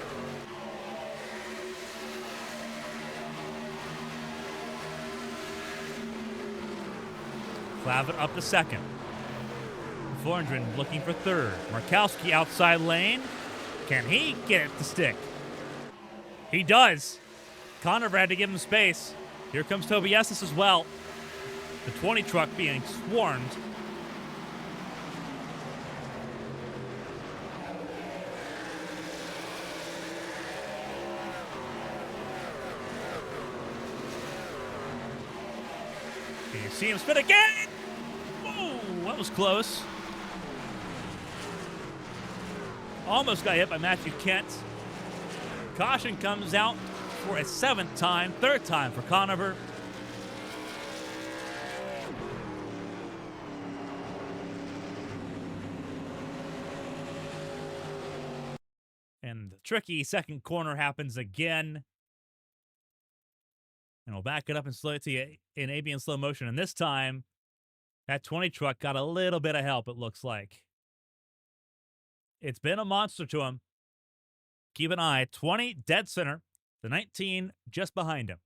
Clavitt up to second. Vorndren looking for third. Markowski outside lane. Can he get it to stick? He does. Conover had to give him space. Here comes Tobiasis as well. The 20 truck being swarmed. Can you see him spin again? Oh, that was close. Almost got hit by Matthew Kent. Caution comes out for a 7th time, 3rd time for Conover. And the tricky second corner happens again. And we'll back it up and slow it to you in AB in slow motion. And this time, that 20 truck got a little bit of help, it looks like. It's been a monster to him. Keep an eye. 20 dead center. The 19 just behind him.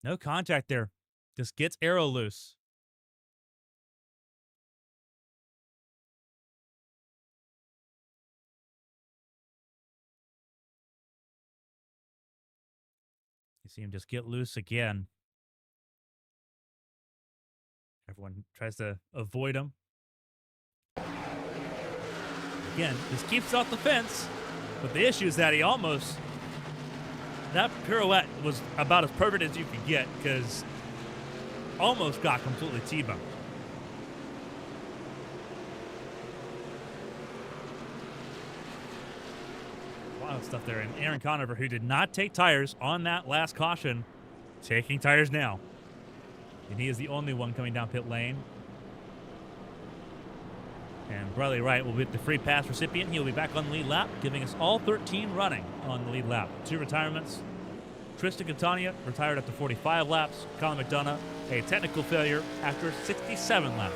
No contact there. Just gets arrow loose. You see him just get loose again. Everyone tries to avoid him. Again, just keeps off the fence. But the issue is that he almost... That pirouette was about as perfect as you could get because almost got completely T-boned. Wild stuff there. And Aaron Conover, who did not take tires on that last caution, taking tires now. And he is the only one coming down pit lane. And Bradley Wright will be the free pass recipient. He'll be back on the lead lap, giving us all 13 running on the lead lap. 2 retirements. Tristan Catania retired after 45 laps. Colin McDonough, a technical failure after 67 laps.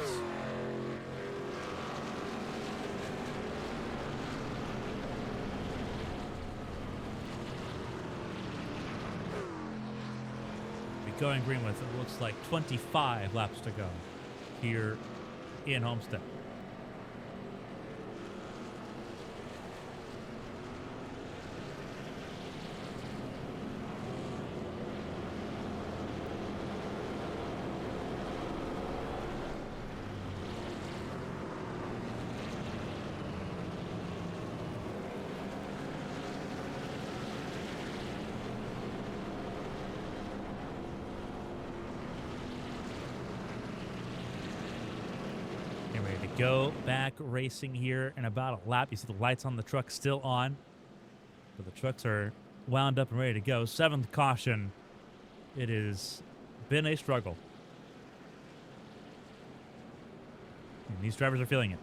Going green with, it looks like 25 laps to go here in Homestead. Go back racing here in about a lap. You see the lights on the truck still on, but the trucks are wound up and ready to go. 7th caution. It has been a struggle. And these drivers are feeling it.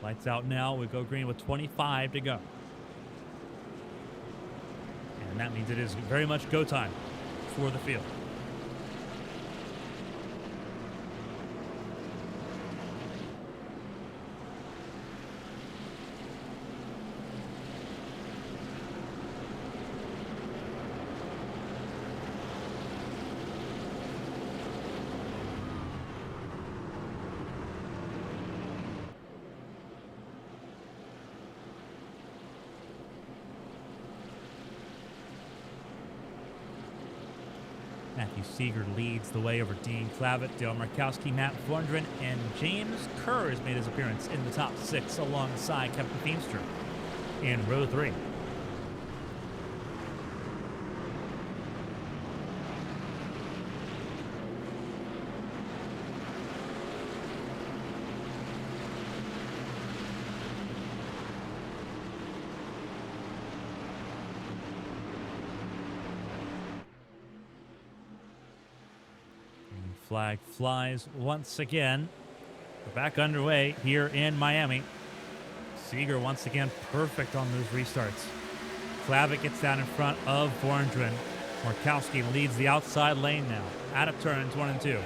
Lights out now. We go green with 25 to go. And that means it is very much go time for the field. Matthew Seeger leads the way over Dean Clavitt, Dale Markowski, Matt Vorndren, and James Kerr has made his appearance in the top 6 alongside Kevin Feemster in row 3. Flag flies once again. We're back underway here in Miami. Seeger once again perfect on those restarts. Clavitt gets down in front of Vorndren. Markowski leads the outside lane now. Out of turns 1 and 2.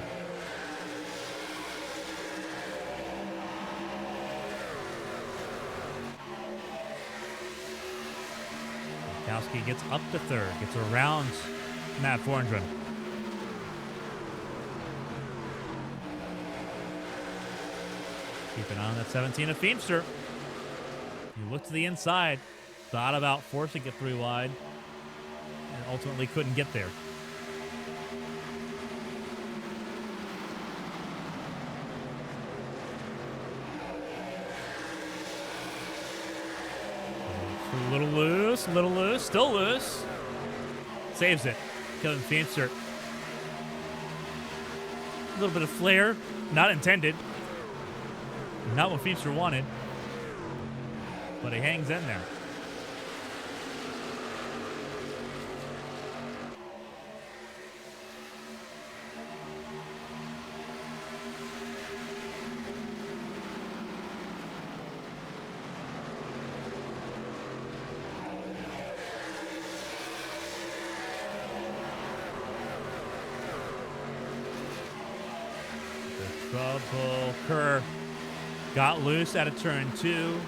Markowski gets up to third, gets around Matt Vorndren. Keep an eye on that 17 of Feimster. He looked to the inside, thought about forcing it 3 wide, and ultimately couldn't get there. A little loose, still loose. Saves it. Kevin Feimster. A little bit of flair, not intended. Not what Feimster wanted, but he hangs in there. Trouble. Kerr got loose out of turn 2.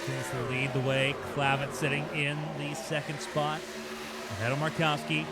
Continues to lead the way. Clavitt sitting in the second spot. Ahead of Markowski.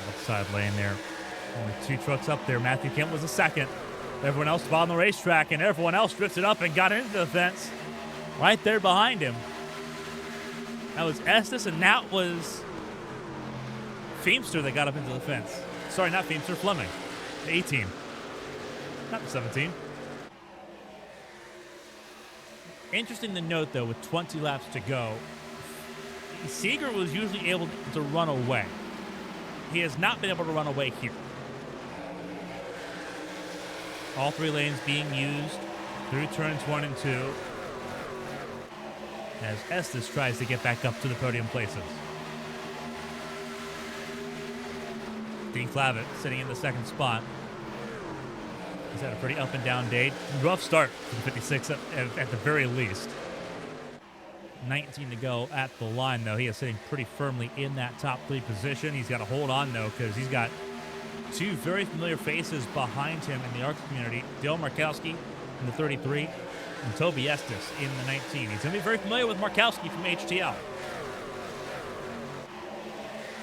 Outside lane there. Only 2 trucks up there. Matthew Kemp was the second. Everyone else on the racetrack, and everyone else drifted up and got into the fence. Right there behind him. That was Estes, and that was Feimster that got up into the fence. Sorry, not Feimster, Fleming. The 18. Not the 17. Interesting to note, though, with 20 laps to go, Seeger was usually able to run away. He has not been able to run away here. All 3 lanes being used through turns 1 and 2 as Estes tries to get back up to the podium places. Dean Clavitt sitting in the second spot. He's had a pretty up and down day. Rough start for the 56 at the very least. 19 to go at the line, though. He is sitting pretty firmly in that top 3 position. He's got to hold on, though, because he's got 2 very familiar faces behind him in the ARCS community. Dale Markowski in the 33 and Toby Estes in the 19. He's going to be very familiar with Markowski from HTL.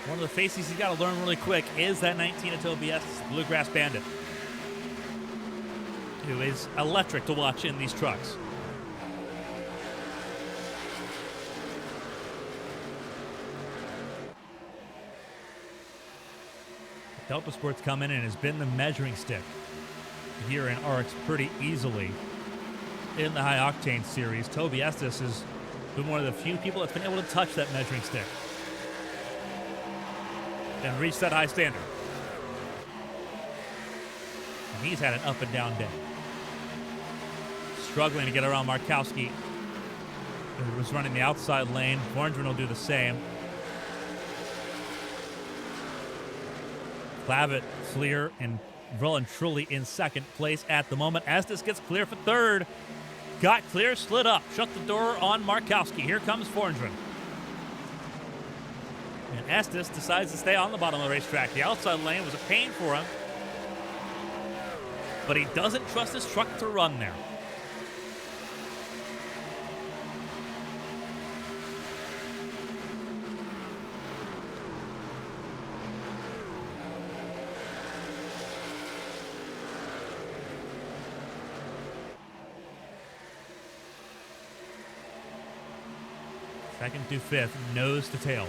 One of the faces he's got to learn really quick is that 19 of Toby Estes, Bluegrass Bandit, who is electric to watch in these trucks. Delta Sports come in and has been the measuring stick here in ARCS pretty easily in the High Octane Series. Toby Estes has been one of the few people that's been able to touch that measuring stick and reach that high standard. And he's had an up and down day. Struggling to get around Markowski, who was running the outside lane. Vorndren will do the same. Clavitt clear and well and truly in second place at the moment. Estes gets clear for third. Got clear, slid up, shut the door on Markowski. Here comes Vorndren. And Estes decides to stay on the bottom of the racetrack. The outside lane was a pain for him, but he doesn't trust his truck to run there. Second through fifth, nose to tail.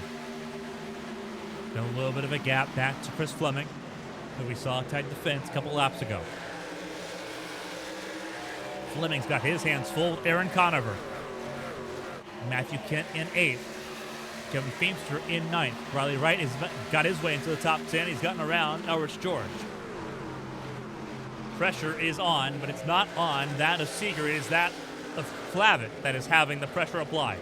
Been a little bit of a gap back to Chris Fleming, who we saw tight defense a couple laps ago. Fleming's got his hands full with Aaron Conover. Matthew Kent in 8th. Kevin Feimster in 9th. Riley Wright has got his way into the top 10. He's gotten around Elrich George. Pressure is on, but it's not on that of Seeger. It is that of Clavitt that is having the pressure applied.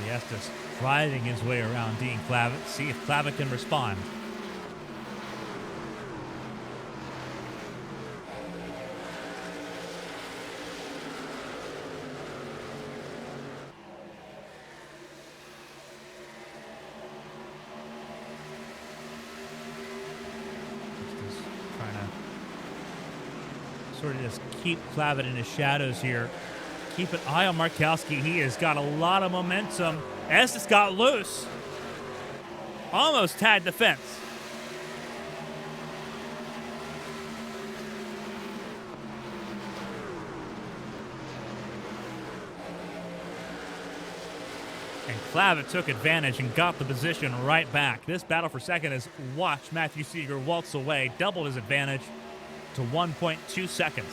The Estes driving his way around Dean Clavitt. See if Clavitt can respond. Just trying to sort of just keep Clavitt in his shadows here. Keep an eye on Markowski. He has got a lot of momentum. Estes got loose. Almost tagged the fence. And Clavitt took advantage and got the position right back. This battle for second has watched Matthew Seeger waltz away, doubled his advantage to 1.2 seconds.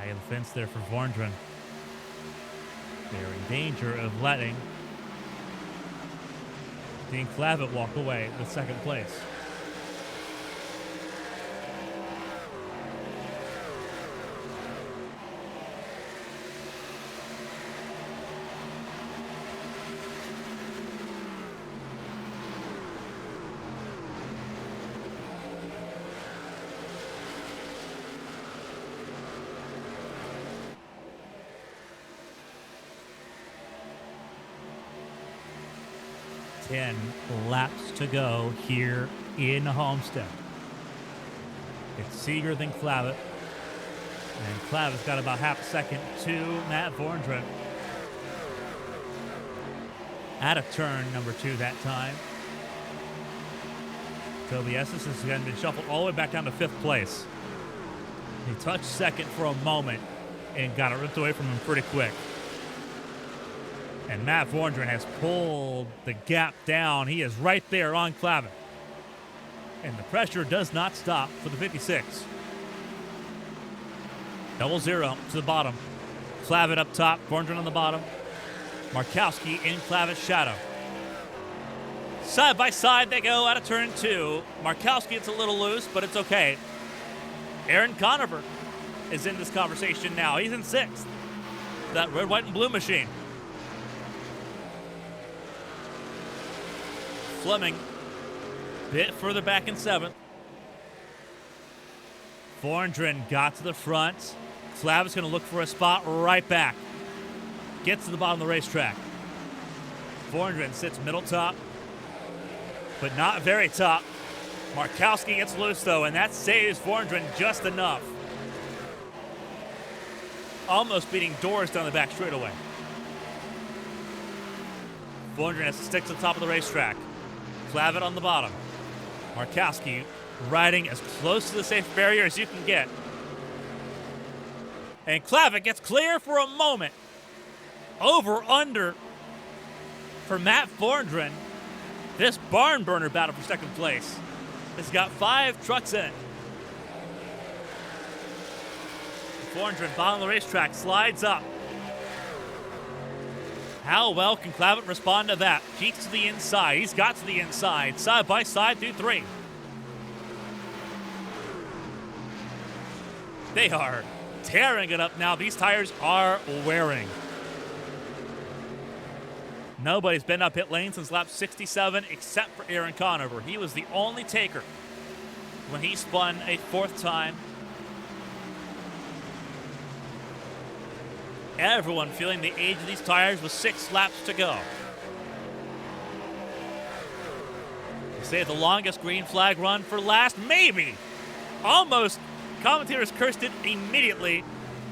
The fence there for Vorndren. They're in danger of letting Dean Clavitt walk away with second place. Laps to go here in Homestead. It's Seeger then Clavitt. And Clavitt's got about half a second to Matt Vorndren. Out of turn number 2 that time. Toby Estes has been shuffled all the way back down to 5th place. He touched second for a moment and got it ripped away from him pretty quick. And Matt Vorndren has pulled the gap down. He is right there on Clavitt. And the pressure does not stop for the 56. 0-0 to the bottom. Clavitt up top, Vorndren on the bottom. Markowski in Clavitt's shadow. Side by side they go out of turn 2. Markowski gets a little loose, but it's okay. Aaron Conover is in this conversation now. He's in 6th. That red, white, and blue machine. Fleming, bit further back in 7th. Vorndren got to the front. Clavitt's going to look for a spot right back. Gets to the bottom of the racetrack. Vorndren sits middle top, but not very top. Markowski gets loose, though, and that saves Vorndren just enough. Almost beating Doors down the back straightaway. Vorndren has to stick to the top of the racetrack. Clavitt on the bottom. Markowski riding as close to the safe barrier as you can get. And Clavitt gets clear for a moment. Over, under for Matt Fordren. This barn burner battle for second place has got 5 trucks in it. Fordren, bottom of the racetrack, slides up. How well can Clavitt respond to that? Peeks to the inside. He's got to the inside. Side by side through 3. They are tearing it up now. These tires are wearing. Nobody's been up pit lane since lap 67 except for Aaron Conover. He was the only taker when he spun a 4th time. Everyone feeling the age of these tires with 6 laps to go. Say the longest green flag run for last, maybe. Almost. Commentators cursed it immediately.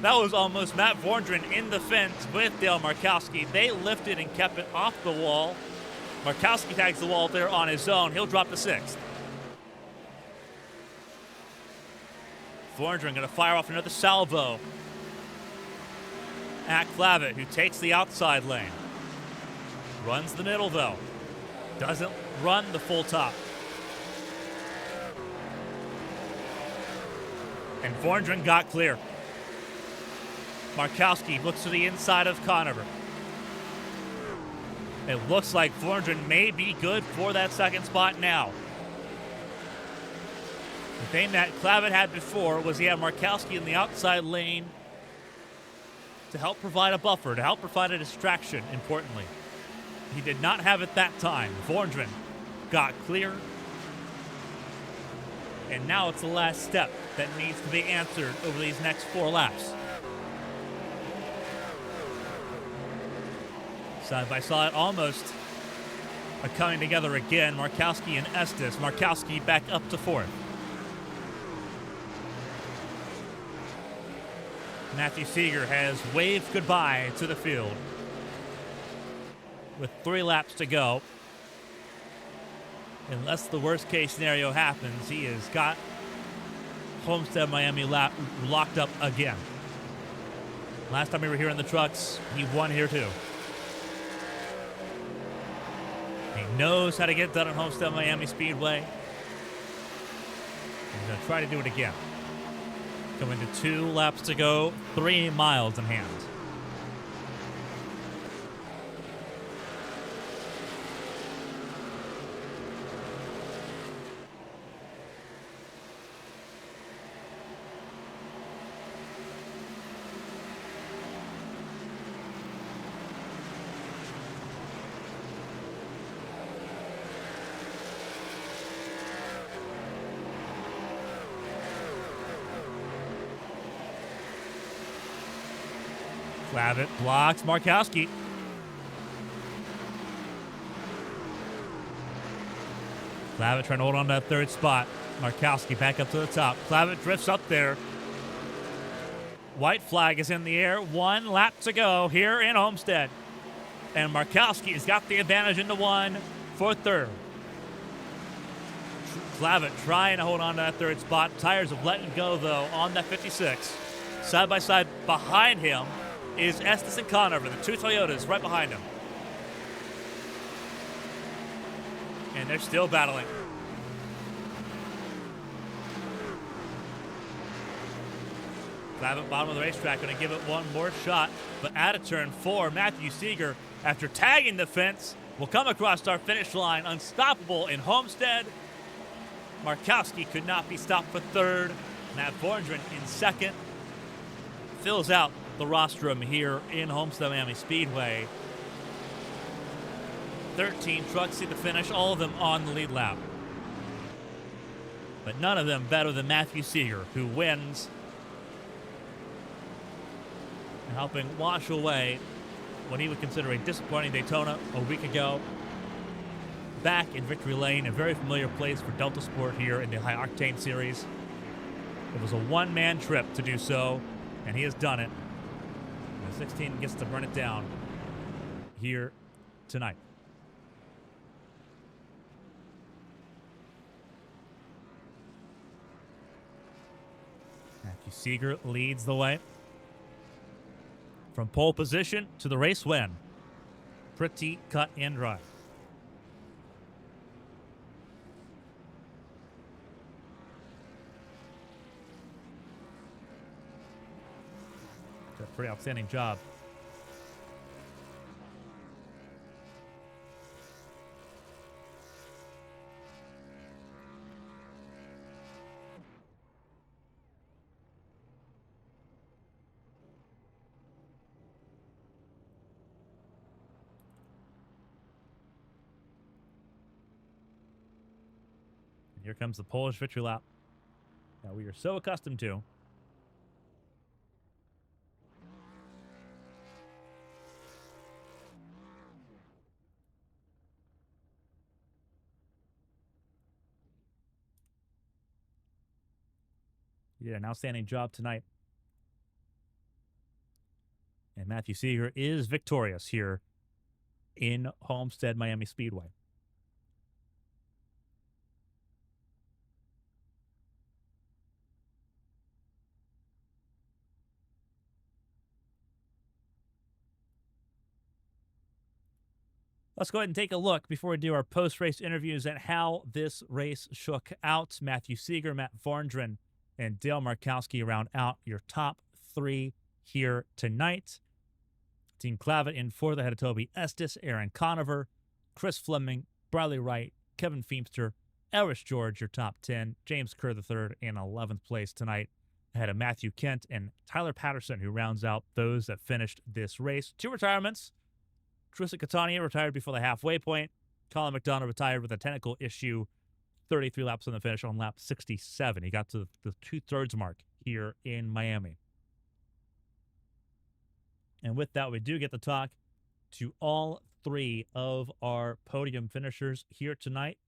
That was almost Matt Fordren in the fence with Dale Markowski. They lifted and kept it off the wall. Markowski tags the wall there on his own. He'll drop to 6th. Fordren going to fire off another salvo at Clavitt, who takes the outside lane. Runs the middle, though. Doesn't run the full top. And Fordren got clear. Markowski looks to the inside of Conover. It looks like Fordren may be good for that second spot now. The thing that Clavitt had before was he had Markowski in the outside lane to help provide a buffer, to help provide a distraction, importantly. He did not have it that time. Fordren got clear. And now it's the last step that needs to be answered over these next 4 laps. Side by side, almost coming together again. Markowski and Estes. Markowski back up to 4th. Matthew Seeger has waved goodbye to the field. With 3 laps to go. Unless the worst case scenario happens, he has got Homestead-Miami locked up again. Last time we were here in the trucks, he won here too. He knows how to get done at Homestead-Miami Speedway. He's going to try to do it again. Coming to 2 laps to go, 3 miles in hand. Clavitt blocks Markowski. Clavitt trying to hold on to that 3rd spot. Markowski back up to the top. Clavitt drifts up there. White flag is in the air. 1 lap to go here in Homestead. And Markowski has got the advantage into 1 for 3rd. Clavitt trying to hold on to that 3rd spot. Tires have let him go, though, on that 56. Side by side behind him is Estes and Conover, the 2 Toyotas right behind him. And they're still battling. Clavitt, bottom of the racetrack, going to give it one more shot. But at a turn 4, Matthew Seeger, after tagging the fence, will come across our finish line, unstoppable in Homestead. Markowski could not be stopped for 3rd. Matt Fordren in 2nd. Fills out the rostrum here in Homestead-Miami Speedway. 13 trucks see the finish, all of them on the lead lap. But none of them better than Matthew Seeger, who wins and helping wash away what he would consider a disappointing Daytona a week ago. Back in Victory Lane, a very familiar place for Delta Sport here in the High Octane Series. It was a one-man trip to do so, and he has done it. The 16 gets to burn it down here tonight. Seeger leads the way. From pole position to the race win. Pretty cut and dry. Did a pretty outstanding job. Here comes the Polish victory lap that we are so accustomed to. He did an outstanding job tonight. And Matthew Seeger is victorious here in Homestead-Miami Speedway. Let's go ahead and take a look before we do our post-race interviews at how this race shook out. Matthew Seeger, Matt Varndren, and Dale Markowski round out your top three here tonight. Team Clavitt in fourth ahead of Toby Estes, Aaron Conover, Chris Fleming, Bradley Wright, Kevin Feemster, Elris George, your top 10, James Kerr III in 11th place tonight ahead of Matthew Kent and Tyler Patterson, who rounds out those that finished this race. Two retirements. Tristan Catania retired before the halfway point. Colin McDonough retired with a technical issue 33 laps on the finish on lap 67. He got to the 2/3 mark here in Miami. And with that, we do get to talk to all three of our podium finishers here tonight.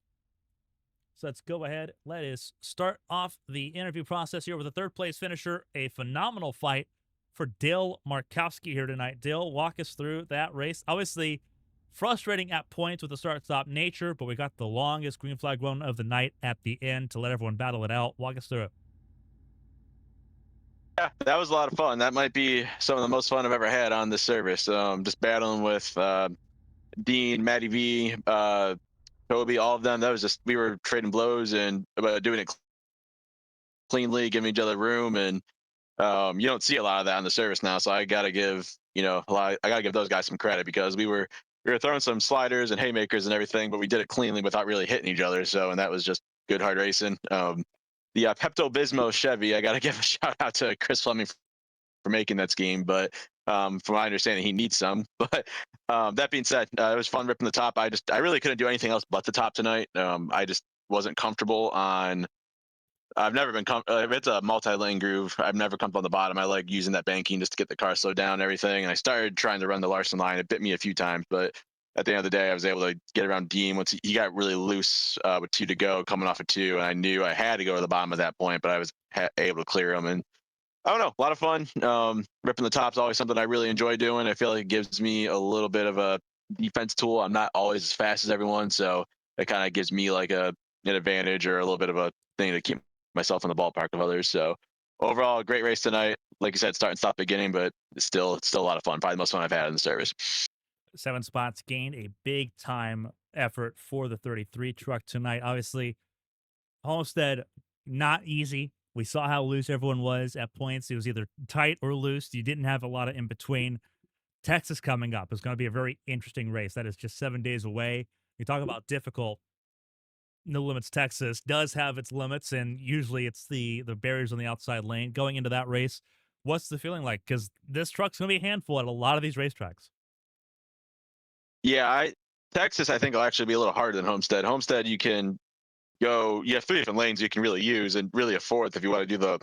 So let's go ahead. Let us start off the interview process here with a third place finisher. A phenomenal fight for Dale Markowski here tonight. Dale, walk us through that race. Obviously, frustrating at points with the start-stop nature, but we got the longest green flag run of the night at the end to let everyone battle it out. Walk us through it. Yeah, that was a lot of fun. That might be some of the most fun I've ever had on this service. Just battling with Dean, Matty V, Toby, all of them. That was just, we were trading blows and doing it cleanly, giving each other room, and you don't see a lot of that on the service now. So I gotta give I gotta give those guys some credit, because we were throwing some sliders and haymakers and everything, but we did it cleanly without really hitting each other. So, and that was just good hard racing. The Pepto-Bismol Chevy, I got to give a shout out to Chris Fleming for making that scheme, but from my understanding, he needs some. But that being said, it was fun ripping the top. I really couldn't do anything else but the top tonight. I just wasn't comfortable on. I've never been if it's a multi-lane groove, I've never come on the bottom. I like using that banking just to get the car slowed down and everything. And I started trying to run the Larson line. It bit me a few times, but at the end of the day, I was able to get around Dean once he got really loose with 2 to go, coming off of 2, and I knew I had to go to the bottom at that point, but I was able to clear him. And I don't know, a lot of fun. Ripping the top's always something I really enjoy doing. I feel like it gives me a little bit of a defense tool. I'm not always as fast as everyone, so it kind of gives me like an advantage or a little bit of a thing to keep myself in the ballpark of others. So overall, great race tonight. Like you said, start and stop beginning, but it's still a lot of fun. Probably the most fun I've had in the service. 7 spots gained, a big time effort for the 33 truck tonight. Obviously, Homestead, not easy. We saw how loose everyone was at points. It was either tight or loose. You didn't have a lot of in between. Texas coming up is going to be a very interesting race. That is just 7 days away. You talk about difficult. No Limits Texas does have its limits, and usually it's the barriers on the outside lane. Going into that race, what's the feeling like? Because this truck's going to be a handful at a lot of these racetracks. Yeah, Texas, I think, will actually be a little harder than Homestead. Homestead, you can go, you have 3 different lanes you can really use, and really a 4th if you want to do the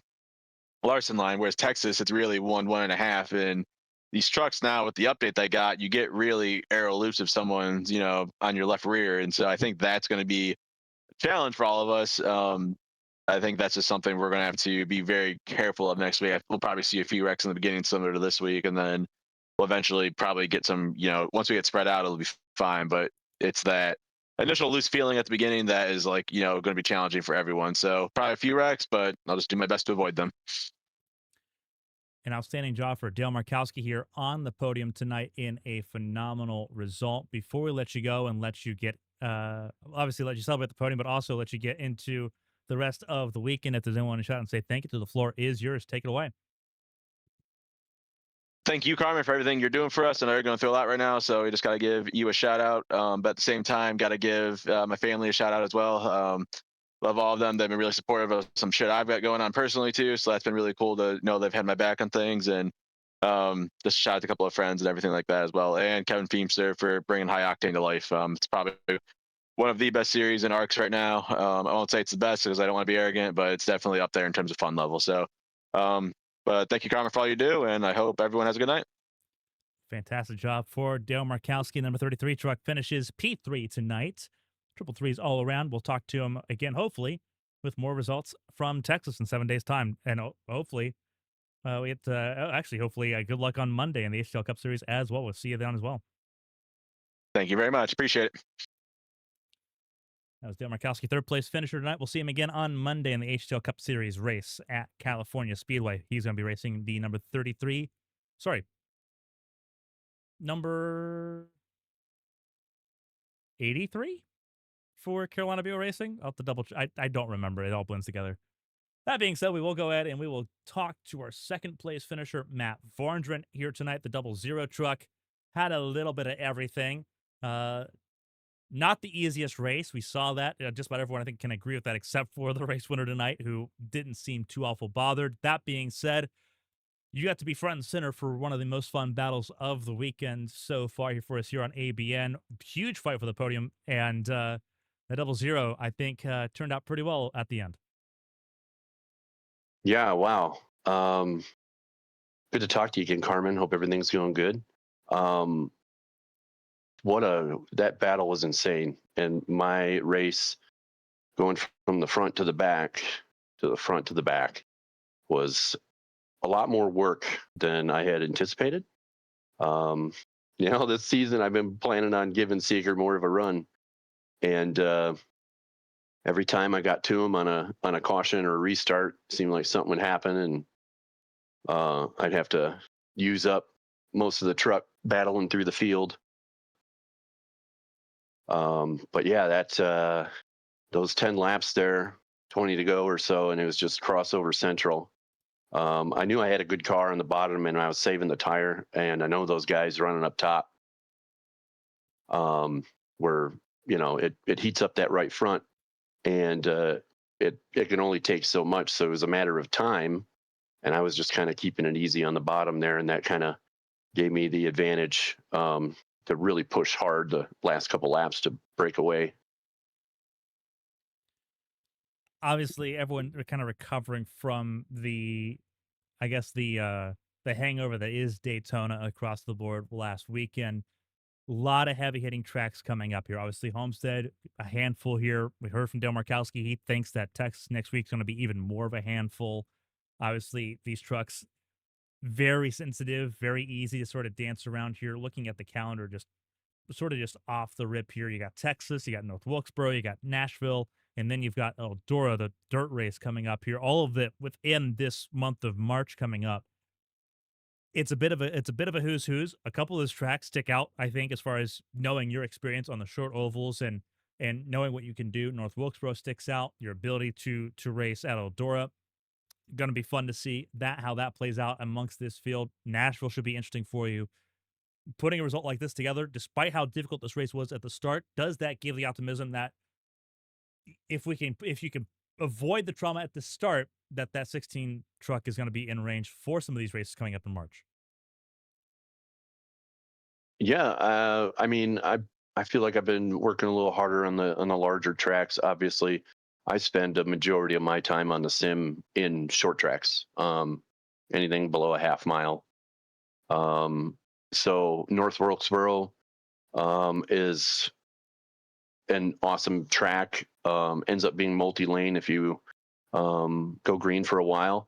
Larson line, whereas Texas, it's really 1.5. And these trucks now, with the update they got, you get really aero loops if someone's, on your left rear. And so I think that's going to be a challenge for all of us. I think that's just something we're going to have to be very careful of next week. We'll probably see a few wrecks in the beginning similar to this week, and then we'll eventually probably get some, once we get spread out, it'll be fine. But it's that initial loose feeling at the beginning that is going to be challenging for everyone. So probably a few wrecks, but I'll just do my best to avoid them. An outstanding job for Dale Markowski here on the podium tonight in a phenomenal result. Before we let you go and let you get, obviously let you celebrate the podium, but also let you get into the rest of the weekend, if there's anyone to shout and say thank you to, the floor is yours. Take it away. Thank you, Carmen, for everything you're doing for us. I know you're going through a lot right now, so we just got to give you a shout out. But at the same time, got to give my family a shout out as well. Love all of them. They've been really supportive of some shit I've got going on personally too. So that's been really cool to know they've had my back on things. And just shout out to a couple of friends and everything like that as well. And Kevin Feemster for bringing High Octane to life. It's probably one of the best series in ARCS right now. I won't say it's the best because I don't want to be arrogant, but it's definitely up there in terms of fun level. So, but thank you, Carmen, for all you do. And I hope everyone has a good night. Fantastic job for Dale Markowski. Number 33 truck finishes P3 tonight. Triple threes all around. We'll talk to him again, hopefully, with more results from Texas in 7 days' time. And hopefully, we get hopefully, good luck on Monday in the HTL Cup Series as well. We'll see you then as well. Thank you very much. Appreciate it. That was Dale Markowski, third place finisher tonight. We'll see him again on Monday in the HTL Cup Series race at California Speedway. He's going to be racing the number 33. Sorry. Number 83 for Carolina Buell Racing. I'll have to double check. I don't remember. It all blends together. That being said, we will go ahead and we will talk to our second place finisher, Matt Varndren, here tonight. The 00 truck had a little bit of everything. Not the easiest race. We saw that. Just about everyone, I think, can agree with that, except for the race winner tonight, who didn't seem too awful bothered. That being said, you got to be front and center for one of the most fun battles of the weekend so far here for us here on ABN. Huge fight for the podium, and the 00, I think, turned out pretty well at the end. Yeah, wow. Good to talk to you again, Carmen. Hope everything's going good. That battle was insane. And my race going from the front to the back to the front to the back was a lot more work than I had anticipated. This season I've been planning on giving Seeker more of a run. And every time I got to him on a caution or a restart, it seemed like something would happen, and I'd have to use up most of the truck battling through the field. But yeah, those 10 laps there, 20 to go or so, and it was just crossover central. I knew I had a good car on the bottom, and I was saving the tire, and I know those guys running up top were, it heats up that right front, and it can only take so much. So it was a matter of time, and I was just kind of keeping it easy on the bottom there, and that kind of gave me the advantage to really push hard the last couple laps to break away. Obviously, everyone kind of recovering from the hangover that is Daytona across the board last weekend. A lot of heavy hitting tracks coming up here. Obviously, Homestead, a handful here. We heard from Dale Markowski. He thinks that Texas next week is going to be even more of a handful. Obviously, these trucks, very sensitive, very easy to sort of dance around here. Looking at the calendar, just off the rip here. You got Texas, you got North Wilkesboro, you got Nashville, and then you've got Eldora, the dirt race coming up here. All of it within this month of March coming up. It's a bit of a who's. A couple of those tracks stick out, I think, as far as knowing your experience on the short ovals and knowing what you can do. North Wilkesboro sticks out. Your ability to race at Eldora, going to be fun to see how that plays out amongst this field. Nashville should be interesting for you. Putting a result like this together, despite how difficult this race was at the start, does that give the optimism that if you can avoid the trauma at the start, that 16 truck is going to be in range for some of these races coming up in March? Yeah, I feel like I've been working a little harder on the larger tracks. Obviously, I spend a majority of my time on the sim in short tracks, anything below a half mile. So North Wilkesboro is an awesome track. Ends up being multi-lane if you go green for a while.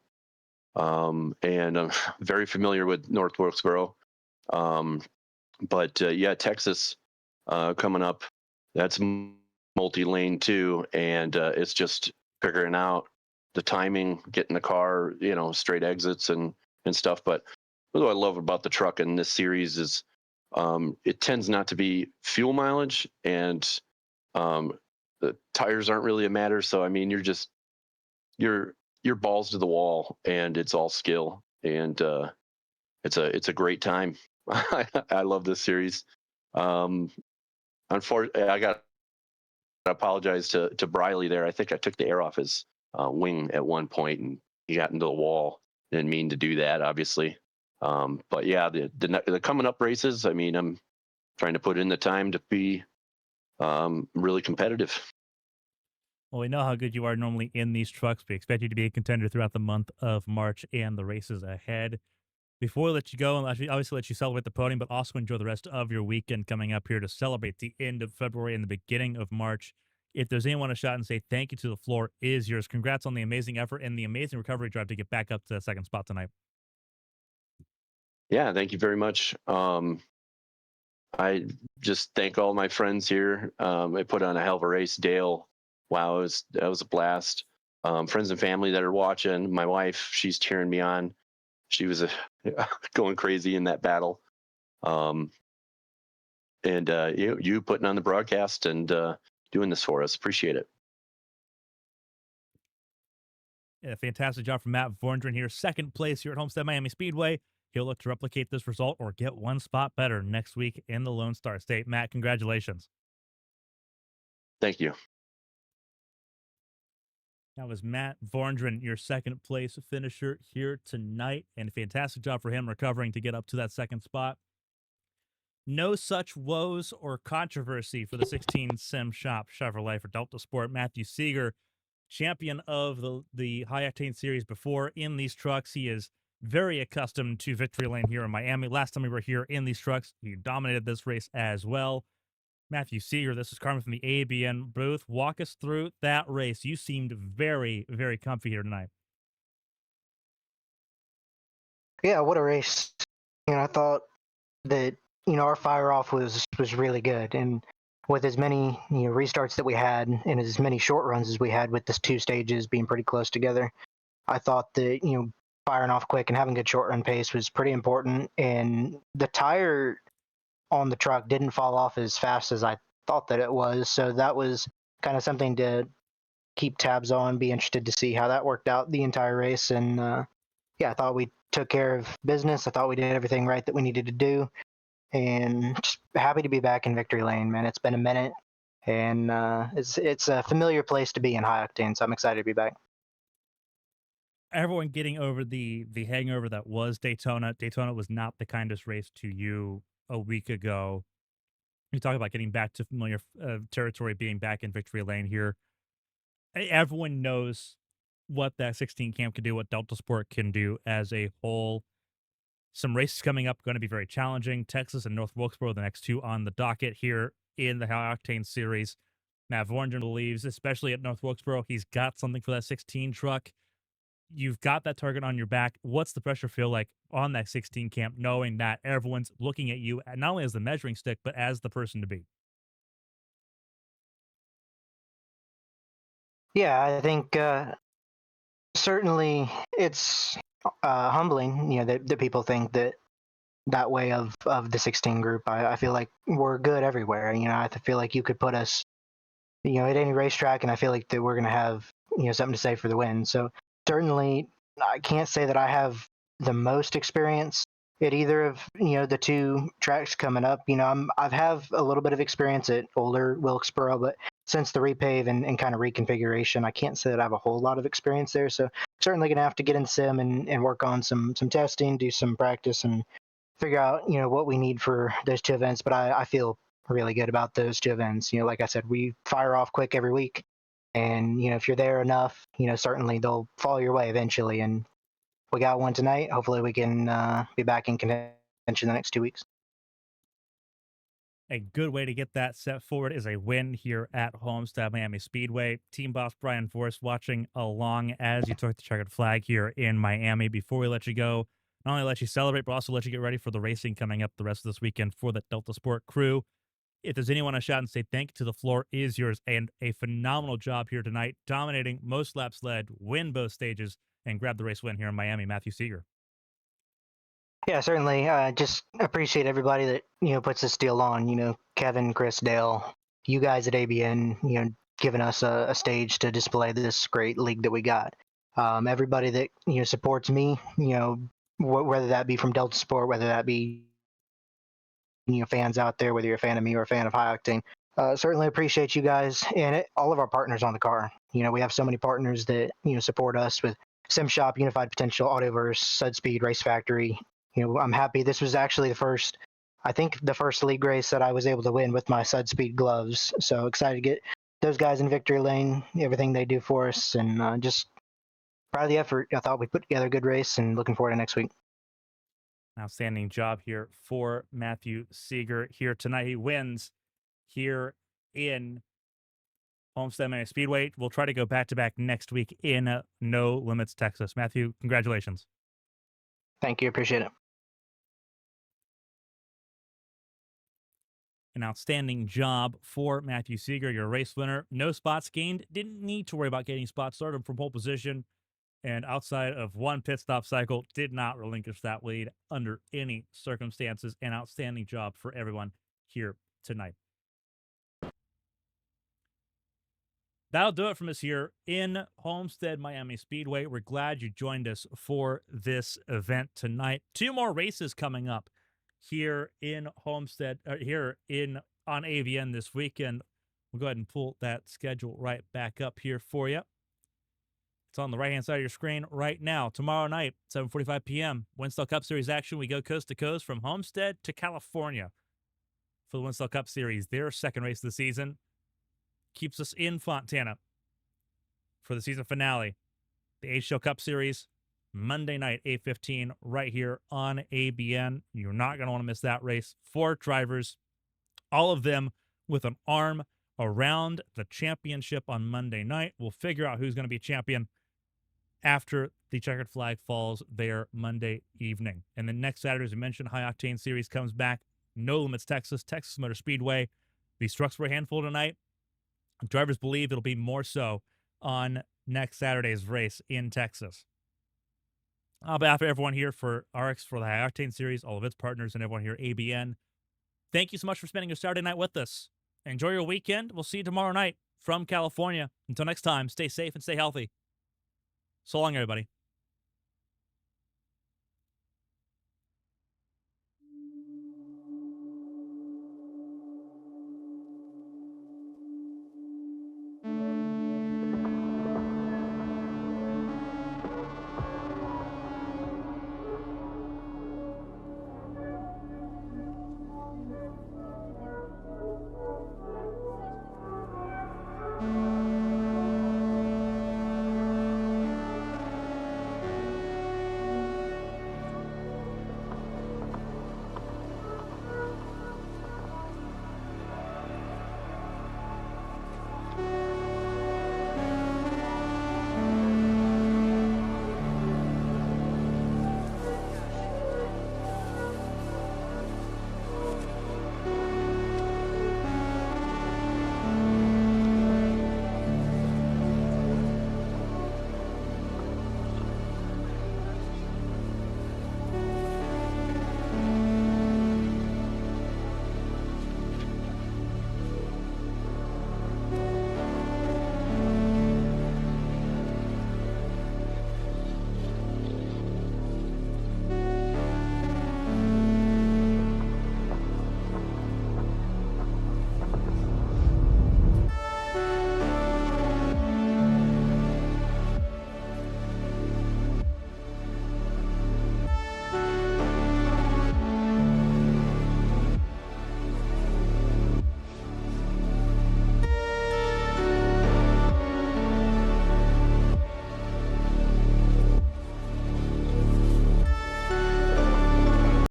And I'm very familiar with North Wilkesboro. But Texas coming up, that's multi-lane too. And it's just figuring out the timing, getting the car, straight exits and and stuff. But what I love about the truck in this series is it tends not to be fuel mileage, and the tires aren't really a matter. So I mean, you're balls to the wall, and it's all skill, and it's a great time. I love this series. Unfortunately, I got to apologize to Briley there. I think I took the air off his wing at one point, and he got into the wall. Didn't mean to do that, obviously. But yeah, the coming up races, I mean, I'm trying to put in the time to be really competitive. Well, we know how good you are normally in these trucks. We expect you to be a contender throughout the month of March and the races ahead. Before we let you go, and obviously let you celebrate the podium, but also enjoy the rest of your weekend coming up here to celebrate the end of February and the beginning of March. If there's anyone a shot and say thank you to, the floor is yours. Congrats on the amazing effort and the amazing recovery drive to get back up to that second spot tonight. Yeah, thank you very much. I just thank all my friends here. I put on a hell of a race. Dale, wow, that was a blast. Friends and family that are watching. My wife, she's cheering me on. She was going crazy in that battle. And you putting on the broadcast and doing this for us. Appreciate it. Yeah, fantastic job from Matt Vorndren here. Second place here at Homestead-Miami Speedway. He'll look to replicate this result or get one spot better next week in the Lone Star State. Matt, congratulations. Thank you. That was Matt Vorndren, your second place finisher here tonight, and a fantastic job for him recovering to get up to that second spot. No such woes or controversy for the 16 Sim Shop Chevrolet for Delta Sport. Matthew Seeger, champion of the High Octane Series before in these trucks. He is very accustomed to victory lane here in Miami. Last time we were here in these trucks, he dominated this race as well. Matthew Seeger, this is Carmen from the ABN booth. Walk us through that race. You seemed very, very comfy here tonight. Yeah, what a race. I thought that, our fire off was really good. And with as many, restarts that we had and as many short runs as we had with the two stages being pretty close together, I thought that, firing off quick and having good short run pace was pretty important. And the tire on the truck didn't fall off as fast as I thought that it was. So that was kind of something to keep tabs on, be interested to see how that worked out the entire race. And yeah, I thought we took care of business. I thought we did everything right that we needed to do. And just happy to be back in victory lane, man. It's been a minute, and it's a familiar place to be in High Octane, so I'm excited to be back. Everyone getting over the hangover that was Daytona. Daytona was not the kindest race to you a week ago. You talk about getting back to familiar territory, being back in victory lane here. Everyone knows what that 16 camp can do, what Delta Sport can do as a whole. Some races coming up going to be very challenging. Texas and North Wilkesboro, the next two on the docket here in the High Octane Series. Matt Vorndren believes, especially at North Wilkesboro, he's got something for that 16 truck. You've got that target on your back. What's the pressure feel like on that 16 camp, knowing that everyone's looking at you not only as the measuring stick, but as the person to beat? Yeah, I think certainly it's humbling, that people think that way of the 16 group. I feel like we're good everywhere. I feel like you could put us, at any racetrack, and I feel like that we're going to have, something to say for the win. So certainly, I can't say that I have the most experience at either of, the two tracks coming up. I've have a little bit of experience at older Wilkesboro, but since the repave and kind of reconfiguration, I can't say that I have a whole lot of experience there. So certainly going to have to get in sim and work on some testing, do some practice, and figure out, what we need for those two events. But I feel really good about those two events. Like I said, we fire off quick every week. And, if you're there enough, certainly they'll fall your way eventually. And we got one tonight. Hopefully we can be back in contention the next 2 weeks. A good way to get that set forward is a win here at Homestead-Miami Speedway. Team boss Brian Forrest watching along as you took the checkered flag here in Miami. Before we let you go, not only let you celebrate, but also let you get ready for the racing coming up the rest of this weekend for the Delta Sport crew. If there's anyone a shot and say thank you to, the floor is yours. And a phenomenal job here tonight, dominating most laps led, win both stages, and grab the race win here in Miami. Matthew Seeger. Yeah, certainly. Just appreciate everybody that puts this deal on. Kevin, Chris, Dale, you guys at ABN. Giving us a stage to display this great league that we got. Everybody that supports me. Whether that be from Delta Sport, whether that be fans out there, whether you're a fan of me or a fan of High Octane. Certainly appreciate you guys and all of our partners on the car. We have so many partners that support us with Sim Shop, Unified Potential, Autoverse, Sudspeed, Race Factory. I'm happy. This was actually I think the first league race that I was able to win with my Sudspeed gloves. So excited to get those guys in victory lane, everything they do for us, and just proud of the effort. I thought we put together a good race, and looking forward to next week. Outstanding job here for Matthew Seeger here tonight. He wins here in Homestead-Miami Speedway. We'll try to go back-to-back next week in No Limits, Texas. Matthew, congratulations. Thank you. Appreciate it. An outstanding job for Matthew Seeger, your race winner. No spots gained. Didn't need to worry about getting spots. Started from pole position. And outside of one pit stop cycle, did not relinquish that lead under any circumstances. An outstanding job for everyone here tonight. That'll do it from us here in Homestead-Miami Speedway. We're glad you joined us for this event tonight. 2 more races coming up here in Homestead, on AVN this weekend. We'll go ahead and pull that schedule right back up here for you. It's on the right-hand side of your screen right now. Tomorrow night, 7:45 p.m., Winstall Cup Series action. We go coast to coast from Homestead to California for the Winstall Cup Series, their second race of the season. Keeps us in Fontana for the season finale. The HL Cup Series, Monday night, 8:15, right here on ABN. You're not going to want to miss that race. 4 drivers, all of them with an arm around the championship on Monday night. We'll figure out who's going to be champion after the checkered flag falls there Monday evening. And then next Saturday, as I mentioned, High Octane Series comes back. No Limits, Texas Motor Speedway. These trucks were a handful tonight. Drivers believe it'll be more so on next Saturday's race in Texas. On behalf of everyone here for ARCS, for the High Octane Series, all of its partners, and everyone here at ABN, thank you so much for spending your Saturday night with us. Enjoy your weekend. We'll see you tomorrow night from California. Until next time, stay safe and stay healthy. So long, everybody.